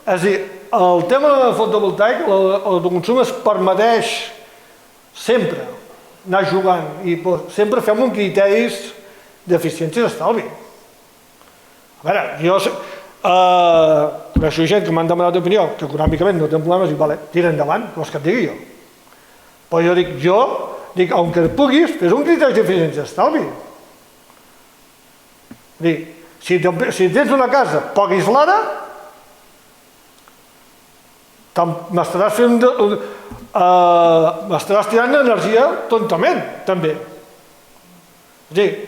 Speaker 1: a dir, el tema fotovoltaic, l'autoconsum es permeteix sempre anar jugant i sempre fem uns criteris d'eficiència i d'estalvi. A veure, jo coneixo gent que m'han demanat opinió que econòmicament no tenen problemes i vale, tira endavant, vols que et digui jo. Però jo dic, aunque puguis, fes un criteri d'eficiència i d'estalvi. Si tens una casa poc aislada, m'estaràs tirant energia tontament, també. És a dir,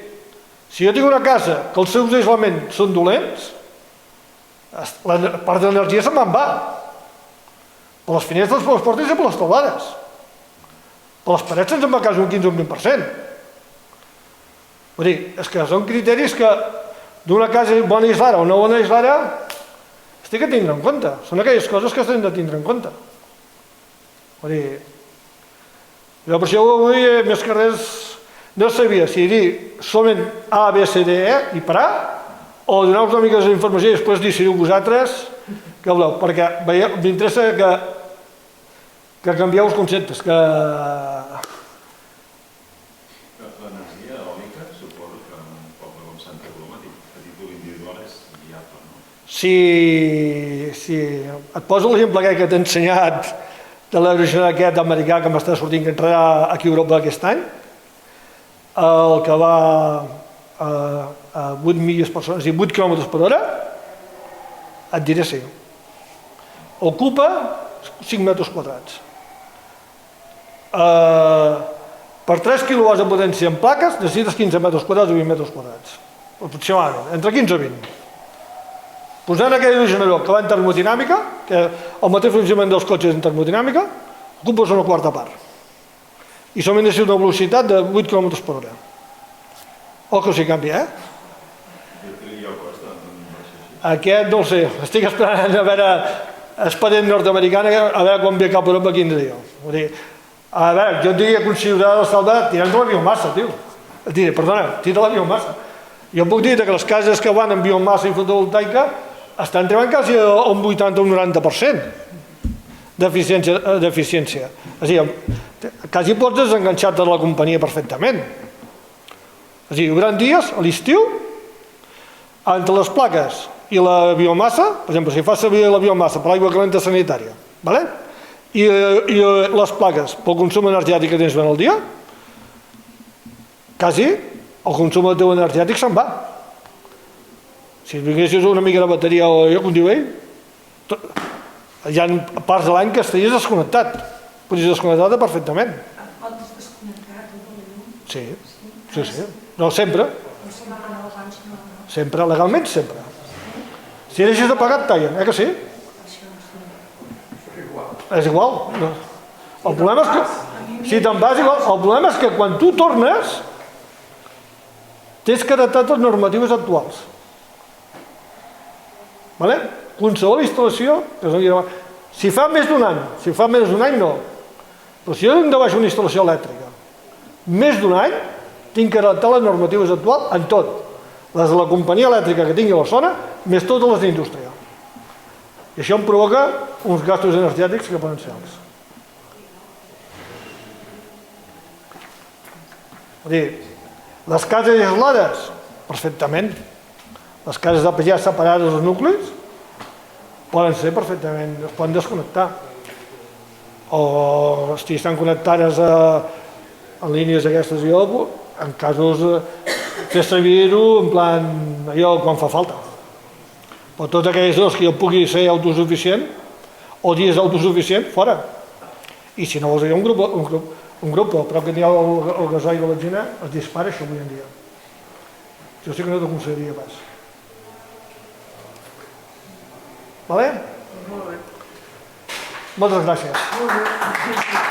Speaker 1: si jo tinc una casa que els seus aïslaments són dolents, la part de l'energia se'n va. Per les finestres, per les portes i per les teulades. Per les parets se'n va quasi un 15 o un 20%. Vull dir, és que són criteris que d'una casa bona aislada o no bona aislada estic a tindre en compte. Són aquelles coses que s'han de tindre en compte. Vull dir, jo per això avui, més que res, no sabia si dir solament A, B, C, D, E i parar, o donar-vos una mica d'informació i després decidiu vosaltres què voleu, perquè m'interessa que canvieu els conceptes, que...
Speaker 6: L'energia eòlica suposo que en un poble com Santa Coloma a títol individual és viable, no?
Speaker 1: Si et poso l'exemple que t'he ensenyat de l'aerogenerador aquest americà que m'està sortint que entrarà aquí a Europa aquest any, el que va a 8 milles per hora, és a dir, 8 km per hora, et diré sí. Ocupa 5 metres quadrats. Per 3 kW de potència en plaques necessites 15 metres quadrats o 20 metres quadrats. Aproximadament, entre 15 i 20. Posant aquell aerogenerador que va en termodinàmica, que el mateix funcionament dels cotxes en termodinàmica, ocupes una quarta part. I solament necessita una velocitat de 8 km per hora. Ojo si canvia,
Speaker 6: I el cost d'inversió així?
Speaker 1: Aquest no ho sé, estic esperant a veure expedient nord-americana, a veure quan ve cap a Europa, quin dia. Vull dir, a veure, jo et diria considerar la salda tirant de la biomassa, tio. Et diré, perdona, tira la biomassa. Jo puc dir que les cases que van amb biomassa i fotovoltaica estan treballant quasi un 80 o un 90% d'eficiència. És a dir, quasi pots desenganxar-te de la companyia perfectament. És a dir, hi haurà dies, a l'estiu, entre les plaques i la biomassa, per exemple, si fas servir la biomassa per l'aigua calenta sanitària, i les plaques pel consum energètic que tens durant el dia, quasi el consum del teu energètic se'n va. Si vinguessis una mica de bateria o allò, com diu ell, hi ha parts de l'any que estaries desconnectat. Podries desconnectar-te perfectament.
Speaker 4: Pots desconnectar tot el llum?
Speaker 1: Sí, sí, sí. No, sempre.
Speaker 4: No sé, no, abans no.
Speaker 1: Sempre, legalment sempre. Si deixes de pagar et tallen, que sí? És igual. No. El problema és que, si te'n vas igual, el problema és que quan tu tornes tens que adaptar les normatives actuals. Qualsevol instal·lació, si fa més d'un any, no. Però si jo em baixo una instal·lació elèctrica més d'un any, tinc que adaptar les normatives actuals en tot. Les de la companyia elèctrica que tingui a la zona, més totes les d'indústria. I això em provoca uns gastos energètics que poden ser alts. Vull dir, les cases aislades, perfectament. Les cases de pagès separades dels nuclis poden ser perfectament, es poden desconnectar. O si estan connectades en línies aquestes, jo, en casos, fer servir-ho en plan, allò quan fa falta. Però tots aquells dos que jo pugui ser autosuficient, o dies autosuficient, fora. I si no vols dir un grup, però que n'hi ha el gasoil i la benzina, es dispara això avui en dia. Jo sí que no t'aconseguiria pas. Vale?
Speaker 2: Molt bé.
Speaker 1: Moltes gràcies.
Speaker 2: Molt bé.